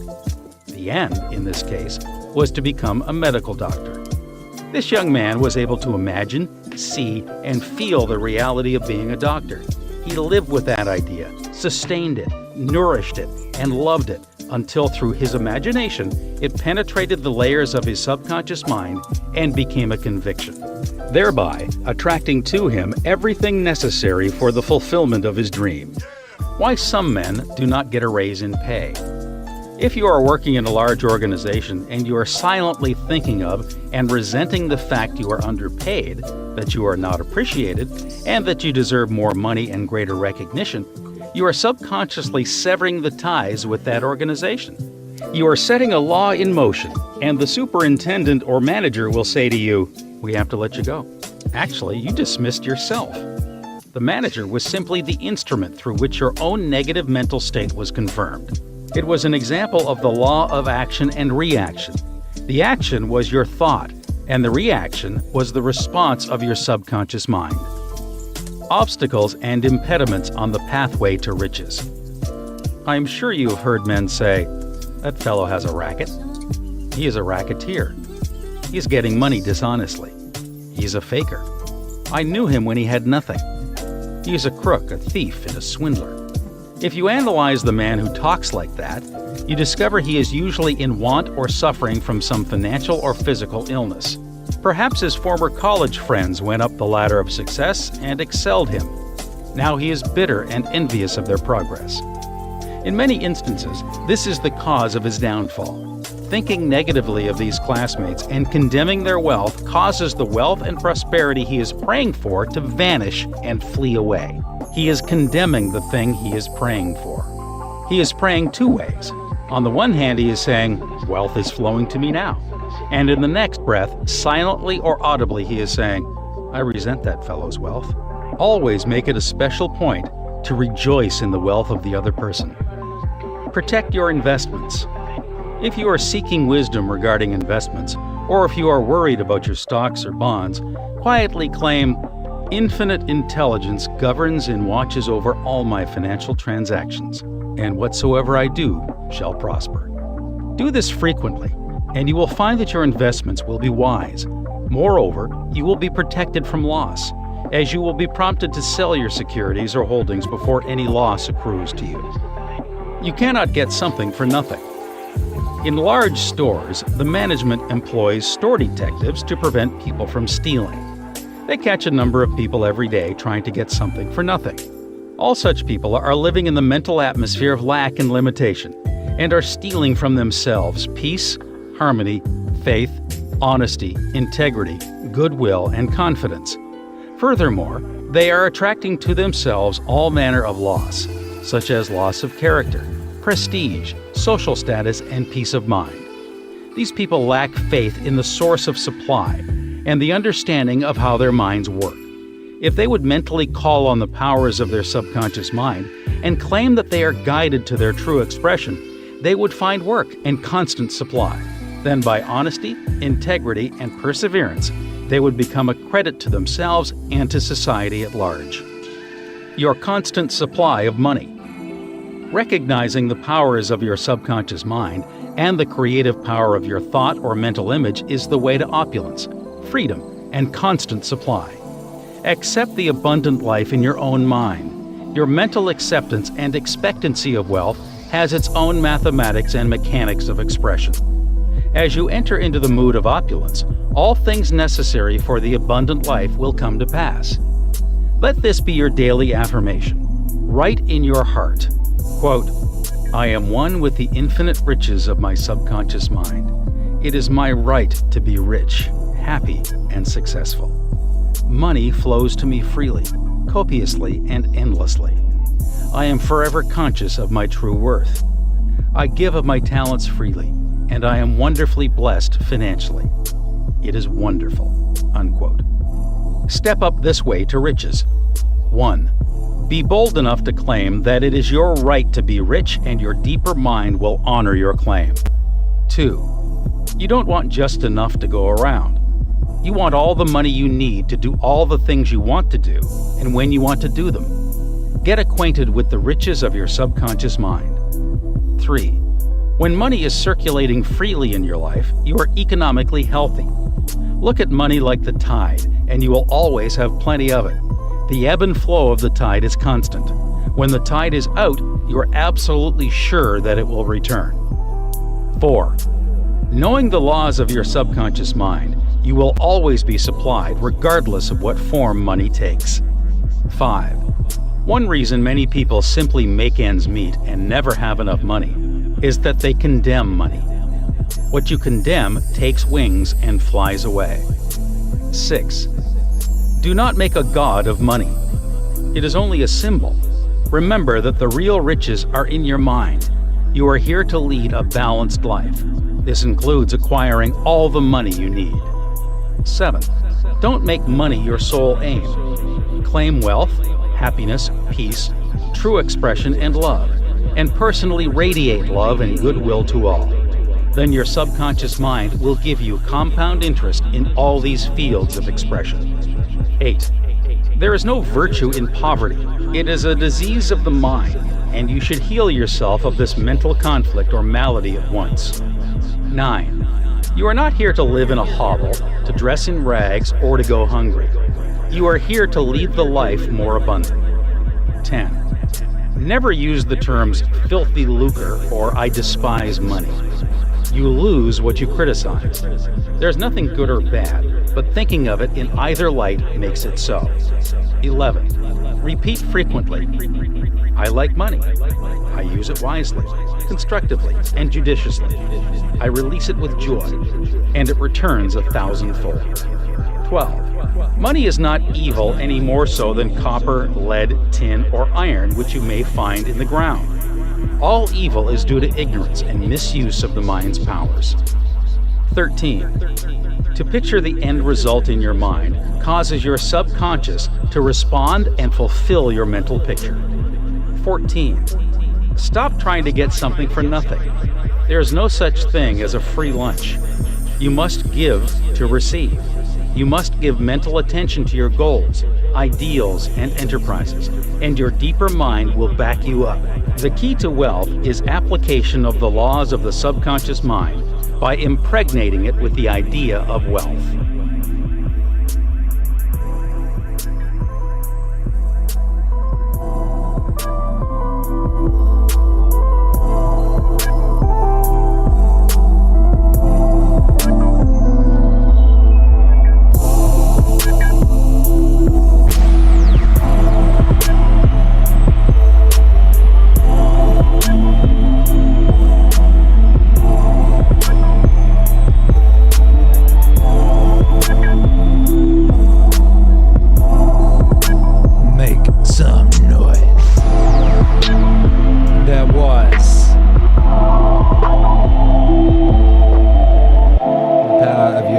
The end, in this case, was to become a medical doctor. This young man was able to imagine, see, and feel the reality of being a doctor. He lived with that idea, sustained it, nourished it, and loved it, until through his imagination, it penetrated the layers of his subconscious mind and became a conviction, thereby attracting to him everything necessary for the fulfillment of his dream. Why some men do not get a raise in pay. If you are working in a large organization and you are silently thinking of and resenting the fact you are underpaid, that you are not appreciated, and that you deserve more money and greater recognition, you are subconsciously severing the ties with that organization. You are setting a law in motion, and the superintendent or manager will say to you, "We have to let you go." Actually, you dismissed yourself. The manager was simply the instrument through which your own negative mental state was confirmed. It was an example of the law of action and reaction. The action was your thought, and the reaction was the response of your subconscious mind. Obstacles and impediments on the pathway to riches. I am sure you have heard men say, "That fellow has a racket. He is a racketeer. He is getting money dishonestly. He is a faker. I knew him when he had nothing. He is a crook, a thief, and a swindler." If you analyze the man who talks like that, you discover he is usually in want or suffering from some financial or physical illness. Perhaps his former college friends went up the ladder of success and excelled him. Now he is bitter and envious of their progress. In many instances, this is the cause of his downfall. Thinking negatively of these classmates and condemning their wealth causes the wealth and prosperity he is praying for to vanish and flee away. He is condemning the thing he is praying for. He is praying two ways. On the one hand, he is saying, "Wealth is flowing to me now." And in the next breath, silently or audibly, he is saying, "I resent that fellow's wealth." Always make it a special point to rejoice in the wealth of the other person. Protect your investments. If you are seeking wisdom regarding investments, or if you are worried about your stocks or bonds, quietly claim, "Infinite intelligence governs and watches over all my financial transactions, and whatsoever I do shall prosper." Do this frequently, and you will find that your investments will be wise. Moreover, you will be protected from loss, as you will be prompted to sell your securities or holdings before any loss accrues to you. You cannot get something for nothing. In large stores, the management employs store detectives to prevent people from stealing. They catch a number of people every day trying to get something for nothing. All such people are living in the mental atmosphere of lack and limitation, and are stealing from themselves peace, harmony, faith, honesty, integrity, goodwill, and confidence. Furthermore, they are attracting to themselves all manner of loss, such as loss of character, prestige, social status, and peace of mind. These people lack faith in the source of supply and the understanding of how their minds work. If they would mentally call on the powers of their subconscious mind and claim that they are guided to their true expression, they would find work and constant supply. Then by honesty, integrity, and perseverance, they would become a credit to themselves and to society at large. Your constant supply of money. Recognizing the powers of your subconscious mind and the creative power of your thought or mental image is the way to opulence, freedom, and constant supply. Accept the abundant life in your own mind. Your mental acceptance and expectancy of wealth has its own mathematics and mechanics of expression. As you enter into the mood of opulence, all things necessary for the abundant life will come to pass. Let this be your daily affirmation. Write in your heart, quote, "I am one with the infinite riches of my subconscious mind. It is my right to be rich, happy, and successful. Money flows to me freely, copiously, and endlessly. I am forever conscious of my true worth. I give of my talents freely, and I am wonderfully blessed financially. It is wonderful." Unquote. Step up this way to riches. 1. Be bold enough to claim that it is your right to be rich, and your deeper mind will honor your claim. 2. You don't want just enough to go around. You want all the money you need to do all the things you want to do, and when you want to do them. Get acquainted with the riches of your subconscious mind. 3. When money is circulating freely in your life, you are economically healthy. Look at money like the tide, and you will always have plenty of it. The ebb and flow of the tide is constant. When the tide is out, you are absolutely sure that it will return. 4. Knowing the laws of your subconscious mind, you will always be supplied regardless of what form money takes. 5. One reason many people simply make ends meet and never have enough money is that they condemn money. What you condemn takes wings and flies away. 6. Do not make a god of money. It is only a symbol. Remember that the real riches are in your mind. You are here to lead a balanced life. This includes acquiring all the money you need. 7. Don't make money your sole aim. Claim wealth, happiness, peace, true expression, and love, and personally radiate love and goodwill to all. Then your subconscious mind will give you compound interest in all these fields of expression. 8. There is no virtue in poverty. It is a disease of the mind, and you should heal yourself of this mental conflict or malady at once. 9. You are not here to live in a hovel, to dress in rags, or to go hungry. You are here to lead the life more abundant. 10. Never use the terms filthy lucre or I despise money. You lose what you criticize. There's nothing good or bad. but thinking of it in either light makes it so. 11. Repeat frequently. I like money. I use it wisely, constructively, and judiciously. I release it with joy, and it returns 1,000-fold. 12. Money is not evil any more so than copper, lead, tin, or iron, which you may find in the ground. All evil is due to ignorance and misuse of the mind's powers. 13. To picture the end result in your mind causes your subconscious to respond and fulfill your mental picture. 14. Stop trying to get something for nothing. There is no such thing as a free lunch. You must give to receive. You must give mental attention to your goals, ideals, and enterprises, and your deeper mind will back you up. The key to wealth is application of the laws of the subconscious mind by impregnating it with the idea of wealth.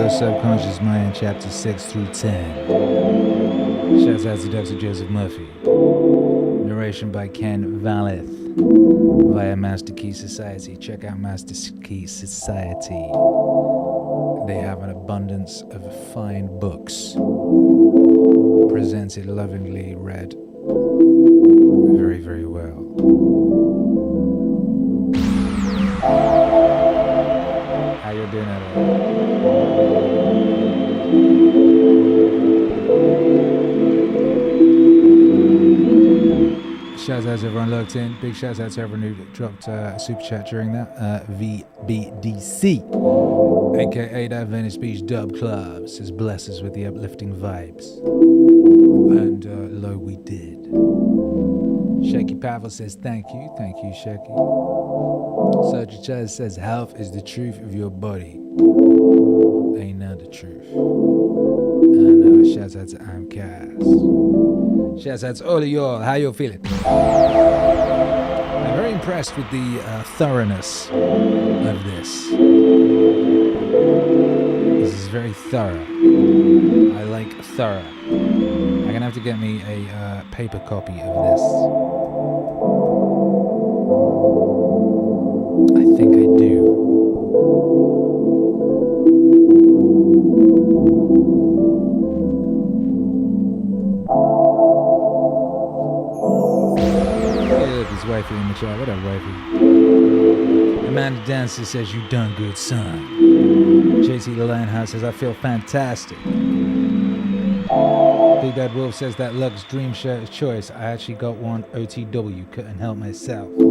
Subconscious Mind, Chapter 6 through 10. Shouts out to Dr. Joseph Murphy. Narration by Ken Vanlith via Master Key Society. Check out Master Key Society. They have an abundance of fine books presented lovingly, read very, very well. How you doing, Adam? Shouts out to everyone logged in. Big shouts out to everyone who dropped a super chat during that. VBDC, aka that Venice Beach Dub Club, says bless us with the uplifting vibes. And lo, we did. Shaky Pavel says thank you. Thank you, Shaky. Sergeant Chaz says health is the truth of your body. Ain't not the truth. And shouts out to Amcast. Shouts out to all of y'all. How you feeling? I'm very impressed with the thoroughness of this. This is very thorough. I like thorough. I'm gonna have to get me a paper copy of this. I think I do. Wifey in the chat. What up, wifey? Amanda Dancer says, you done good, son. JT the Lionhouse says, I feel fantastic. Big Bad Wolf says, that Lux Dream shirt is choice. I actually got one OTW. Couldn't help myself. You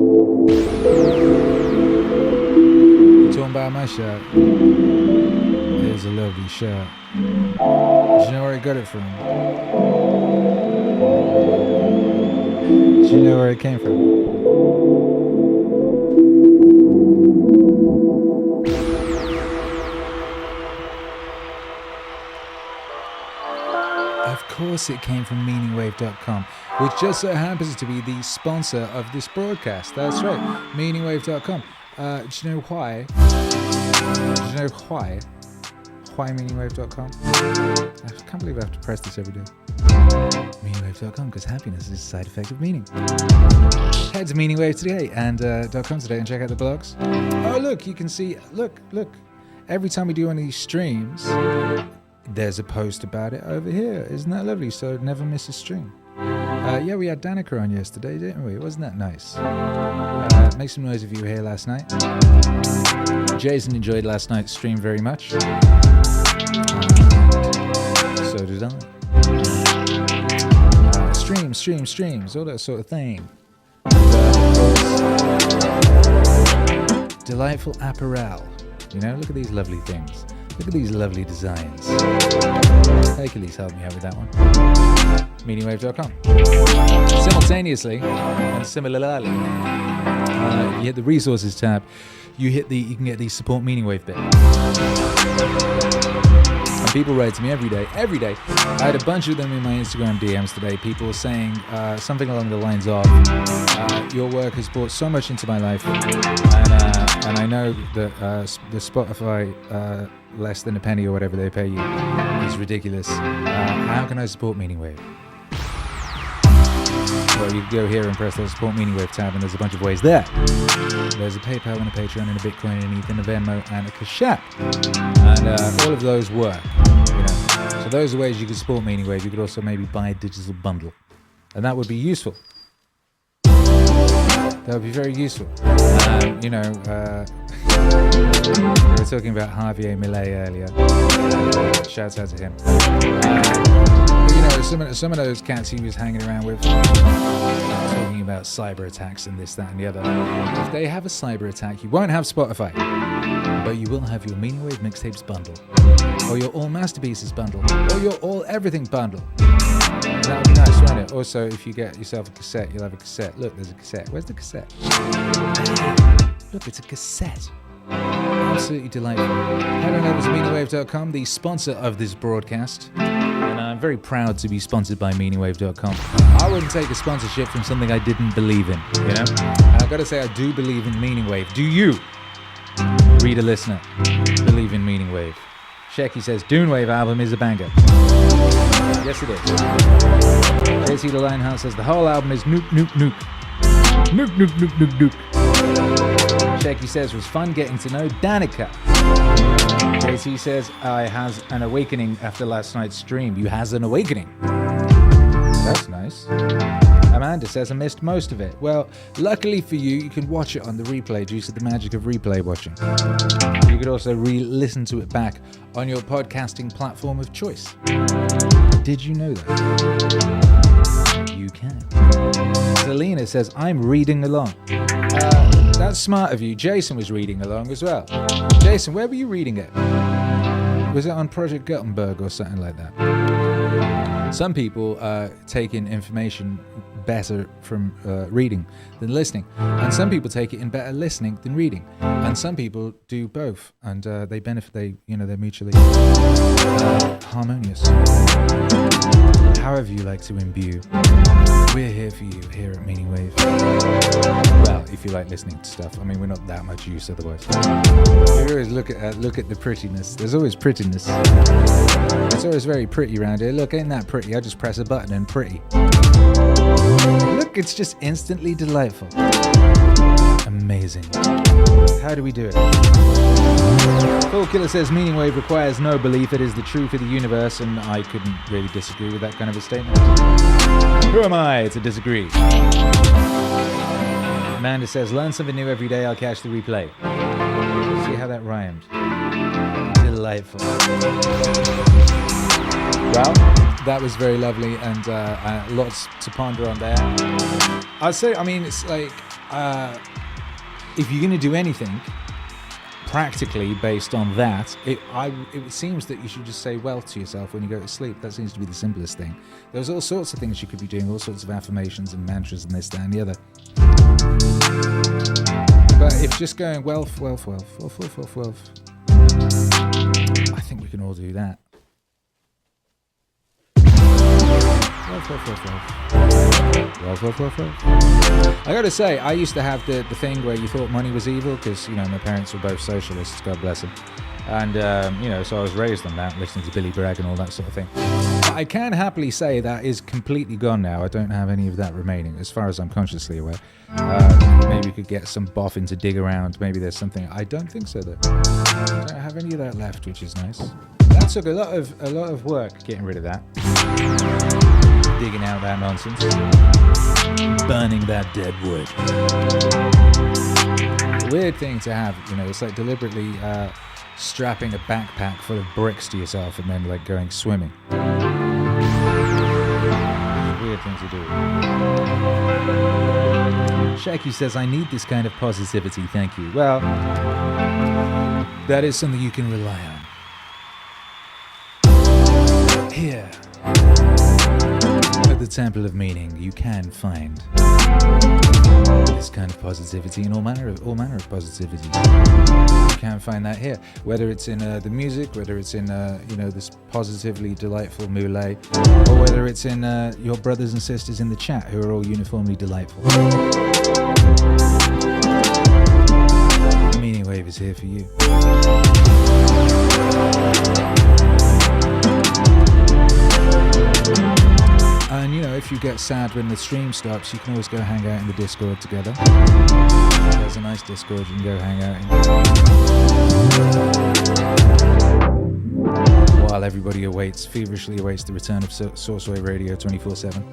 talking about my shirt? It is a lovely shirt. Do you know where I got it from? Do you know where it came from? Of course it came from MEANINGWAVE.com, which just so happens to be the sponsor of this broadcast. That's right, MEANINGWAVE.com. Do you know why? Do you know why? Why MEANINGWAVE.com? I can't believe I have to press this every day. MEANINGWAVE.com, because happiness is a side effect of meaning. Head to MEANINGWAVE today and .com today and check out the blogs. Oh look, you can see, look. Every time we do one of these streams, there's a post about it over here. Isn't that lovely? So never miss a stream. Yeah, we had Danica on yesterday, didn't we? Wasn't that nice? Make some noise if you were here last night. Jason enjoyed last night's stream very much. So did I. Streams, all that sort of thing. Delightful apparel. You know, look at these lovely things. Look at these lovely designs. Hercules helped me out with that one. MEANINGWAVE.com. Simultaneously and similarly, you hit the resources tab. You can get the support MEANINGWAVE bit. And people write to me every day. I had a bunch of them in my Instagram DMs today. People saying something along the lines of, your work has brought so much into my life, and I know that the Spotify less than a penny or whatever they pay you is ridiculous. How can I support MEANINGWAVE? Well, you can go here and press the support MEANINGWAVE tab, and there's a bunch of ways there. There's a PayPal and a Patreon and a Bitcoin underneath, and a Venmo and a Cash App. And all of those work. So those are ways you can support MEANINGWAVE. You could also maybe buy a digital bundle, and that would be useful. That would be very useful. We were talking about Javier Milei earlier. Shouts out to him. Some of those cats he was hanging around with, talking about cyber attacks and this, that, and the other. If they have a cyber attack, you won't have Spotify, but you will have your MEANINGWAVE mixtapes bundle, or your All Masterpieces bundle, or your All Everything bundle. That would be nice, wouldn't it? Also, if you get yourself a cassette, you'll have a cassette. Look, there's a cassette. Where's the cassette? Look, it's a cassette. Absolutely delightful. Head on over to MEANINGWAVE.com, the sponsor of this broadcast. And I'm very proud to be sponsored by MEANINGWAVE.com. I wouldn't take a sponsorship from something I didn't believe in, And I've got to say, I do believe in MEANINGWAVE. Do you, reader listener, believe in MEANINGWAVE? Shecky says, Dunewave album is a banger. Yes, it is. JC the Lionheart says, the whole album is nuke, nuke, nuke. Nuke, nuke, nuke, nuke, nuke. Shecky says, was fun getting to know Danica. JC says, I has an awakening after last night's stream. You has an awakening. That's nice. Amanda says, I missed most of it. Well, luckily for you, you can watch it on the replay due to the magic of replay watching. You could also re-listen to it back on your podcasting platform of choice. Did you know that? You can. Selena says, I'm reading along. That's smart of you. Jason was reading along as well. Jason, where were you reading it? Was it on Project Gutenberg or something like that? Some people take in information better from reading than listening, and some people take it in better listening than reading, and some people do both, and they benefit. They're mutually harmonious. However you like to imbue, we're here for you here at MEANINGWAVE. Well, if you like listening to stuff, I mean, we're not that much use otherwise. You always look at the prettiness. There's always prettiness. It's always very pretty around here. Look, ain't that pretty? I just press a button and pretty. Look, it's just instantly delightful. Amazing. How do we do it? Full Killer says MEANINGWAVE requires no belief. It is the truth of the universe, and I couldn't really disagree with that kind of a statement. Who am I to disagree? Amanda says, learn something new every day. I'll catch the replay. See how that rhymed. Delightful. Well, that was very lovely, and lots to ponder on there. I'd say, it's like, if you're going to do anything practically based on that, it seems that you should just say well to yourself when you go to sleep. That seems to be the simplest thing. There's all sorts of things you could be doing, all sorts of affirmations and mantras and this, that, and the other. But if just going wealth, I think we can all do that. I gotta say, I used to have the thing where you thought money was evil because, my parents were both socialists, God bless them. And, so I was raised on that, listening to Billy Bragg and all that sort of thing. But I can happily say that is completely gone now. I don't have any of that remaining, as far as I'm consciously aware. Maybe we could get some boffin to dig around. Maybe there's something. I don't think so, though. I don't have any of that left, which is nice. That took a lot of work getting rid of that. Digging out that nonsense. Burning that dead wood. It's a weird thing to have, it's like deliberately strapping a backpack full of bricks to yourself and then like going swimming. It's a weird thing to do. Shaky says, I need this kind of positivity, thank you. Well, that is something you can rely on. Here, at the Temple of Meaning, you can find this kind of positivity and all manner of positivity. You can find that here, whether it's in the music, whether it's in this positively delightful mulay, or whether it's in your brothers and sisters in the chat who are all uniformly delightful. Meaning Wave is here for you. And if you get sad when the stream stops, you can always go hang out in the Discord together. There's a nice Discord you can go hang out in. While everybody feverishly awaits the return of Sourcewave Radio 24/7.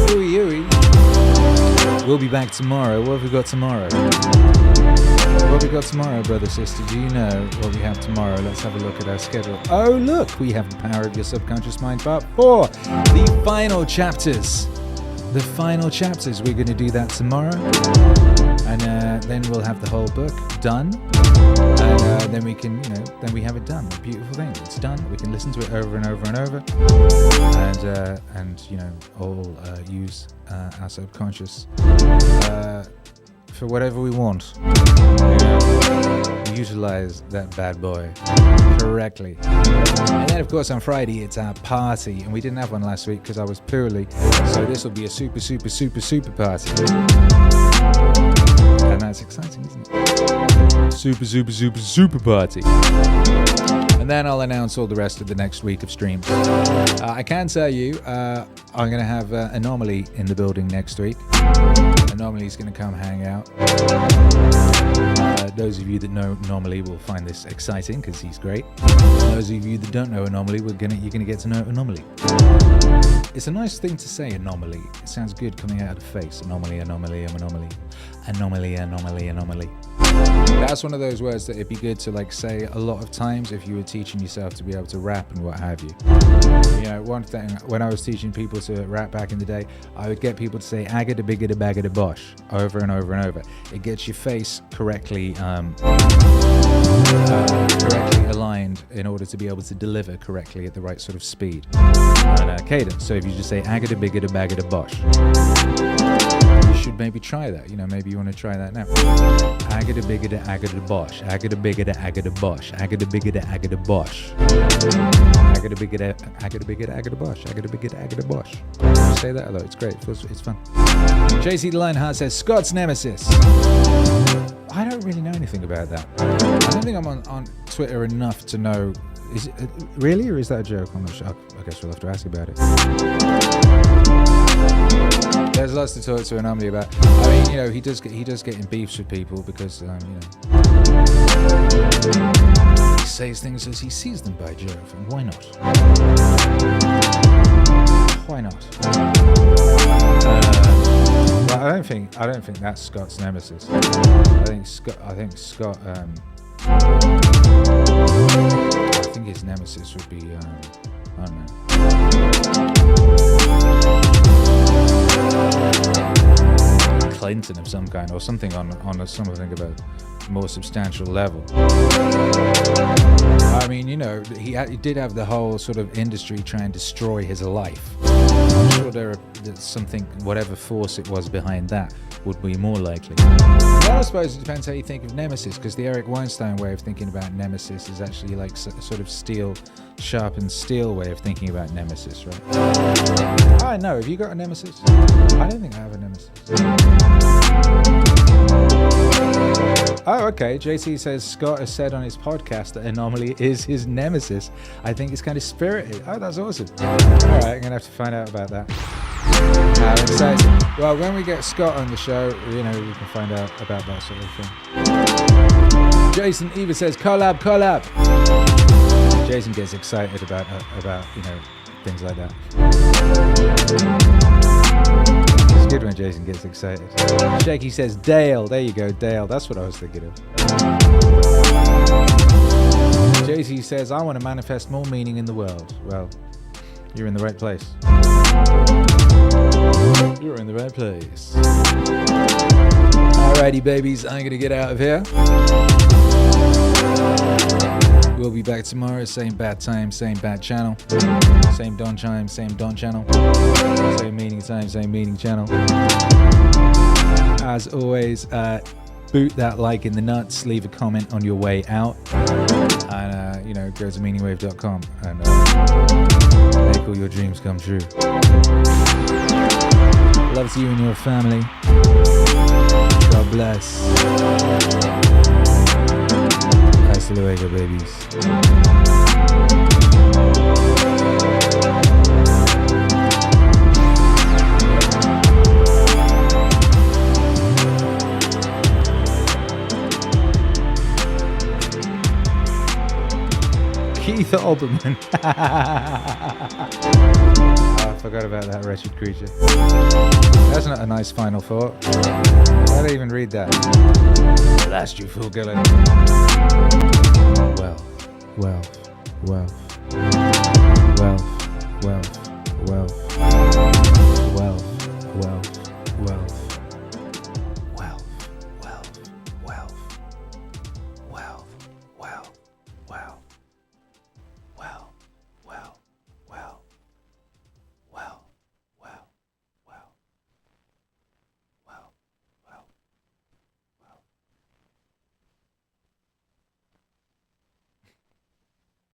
Ooey. We'll be back tomorrow. What have we got tomorrow? Brother, sister? Do you know what we have tomorrow? Let's have a look at our schedule. Oh, look, we have The Power of Your Subconscious Mind Part 4. The final chapters. We're going to do that tomorrow. And then we'll have the whole book done. And then we can, then we have it done. A beautiful thing. It's done. We can listen to it over and over and over. And all use our subconscious for whatever we want. Utilize that bad boy correctly. And then, of course, on Friday, it's our party. And we didn't have one last week because I was poorly. So this will be a super, super, super, super party. And that's exciting, isn't it? Super, super, super, super party. And then I'll announce all the rest of the next week of streams. I can tell you, I'm going to have Anomaly in the building next week. Anomaly's going to come hang out. Those of you that know Anomaly will find this exciting because he's great. Those of you that don't know Anomaly, you're going to get to know Anomaly. It's a nice thing to say, Anomaly. It sounds good coming out of the face. Anomaly, anomaly, anomaly. Anomaly, anomaly, anomaly. That's one of those words that it'd be good to say a lot of times if you were teaching yourself to be able to rap and what have you. One thing, when I was teaching people to rap back in the day, I would get people to say agada bigada bagada bosh over and over and over. It gets your face correctly aligned in order to be able to deliver correctly at the right sort of speed and cadence. So if you just say agada bigada bagada bosh, you should maybe try that. Maybe you want to try that now. Agada bigada agada bosh. Agada bigada agada bosh. Agada bigada agada bosh. Agada bigada agada bigada agada bosh. Agada bigada agada bosh. Say that a lot. It's great. It's fun. JC the Lionheart says Scott's nemesis. I don't really know anything about that. I don't think I'm on Twitter enough to know. Is it really, or is that a joke? I'm not sure. I guess we'll have to ask about it. There's lots to talk to Anomaly about. I mean, he does get in beefs with people because he says things as he sees them by Jove, and why not? Why not? But I don't think that's Scott's nemesis. I think his nemesis would be I don't know. Clinton of some kind, or something on something of a more substantial level. I mean, he did have the whole sort of industry try and destroy his life. I'm sure there's something, whatever force it was behind that, would be more likely. Well, I suppose it depends how you think of nemesis, because the Eric Weinstein way of thinking about nemesis is actually like a sort of sharpened steel way of thinking about nemesis, right? I know. Have you got a nemesis? I don't think I have a nemesis. Oh, okay. JC says Scott has said on his podcast that Anomaly is his nemesis. I think it's kind of spirited. Oh, that's awesome. All right, I'm going to have to find out about that. How exciting. Well, when we get Scott on the show, we can find out about that sort of thing. Jason Eva says, collab. Jason gets excited about things like that. It's good when Jason gets excited. Shaky says Dale. There you go, Dale. That's what I was thinking of. JC says, I want to manifest more meaning in the world. Well, you're in the right place. You're in the right place. Alrighty, babies. I'm going to get out of here. We'll be back tomorrow, same bad time, same bad channel. Same Don Chime, same Don channel. Same meeting time, same meeting channel. As always, boot that like in the nuts, leave a comment on your way out. And, you know, go to meaningwave.com and make all your dreams come true. Love to you and your family. God bless. Hasta luego, babies. Keith Olbermann. Oh, I forgot about that wretched creature. That's not a nice final thought. Why did I even read that? Blast you, fool, Gillen. Wealth, wealth, wealth, wealth, wealth, wealth, wealth, wealth, wealth.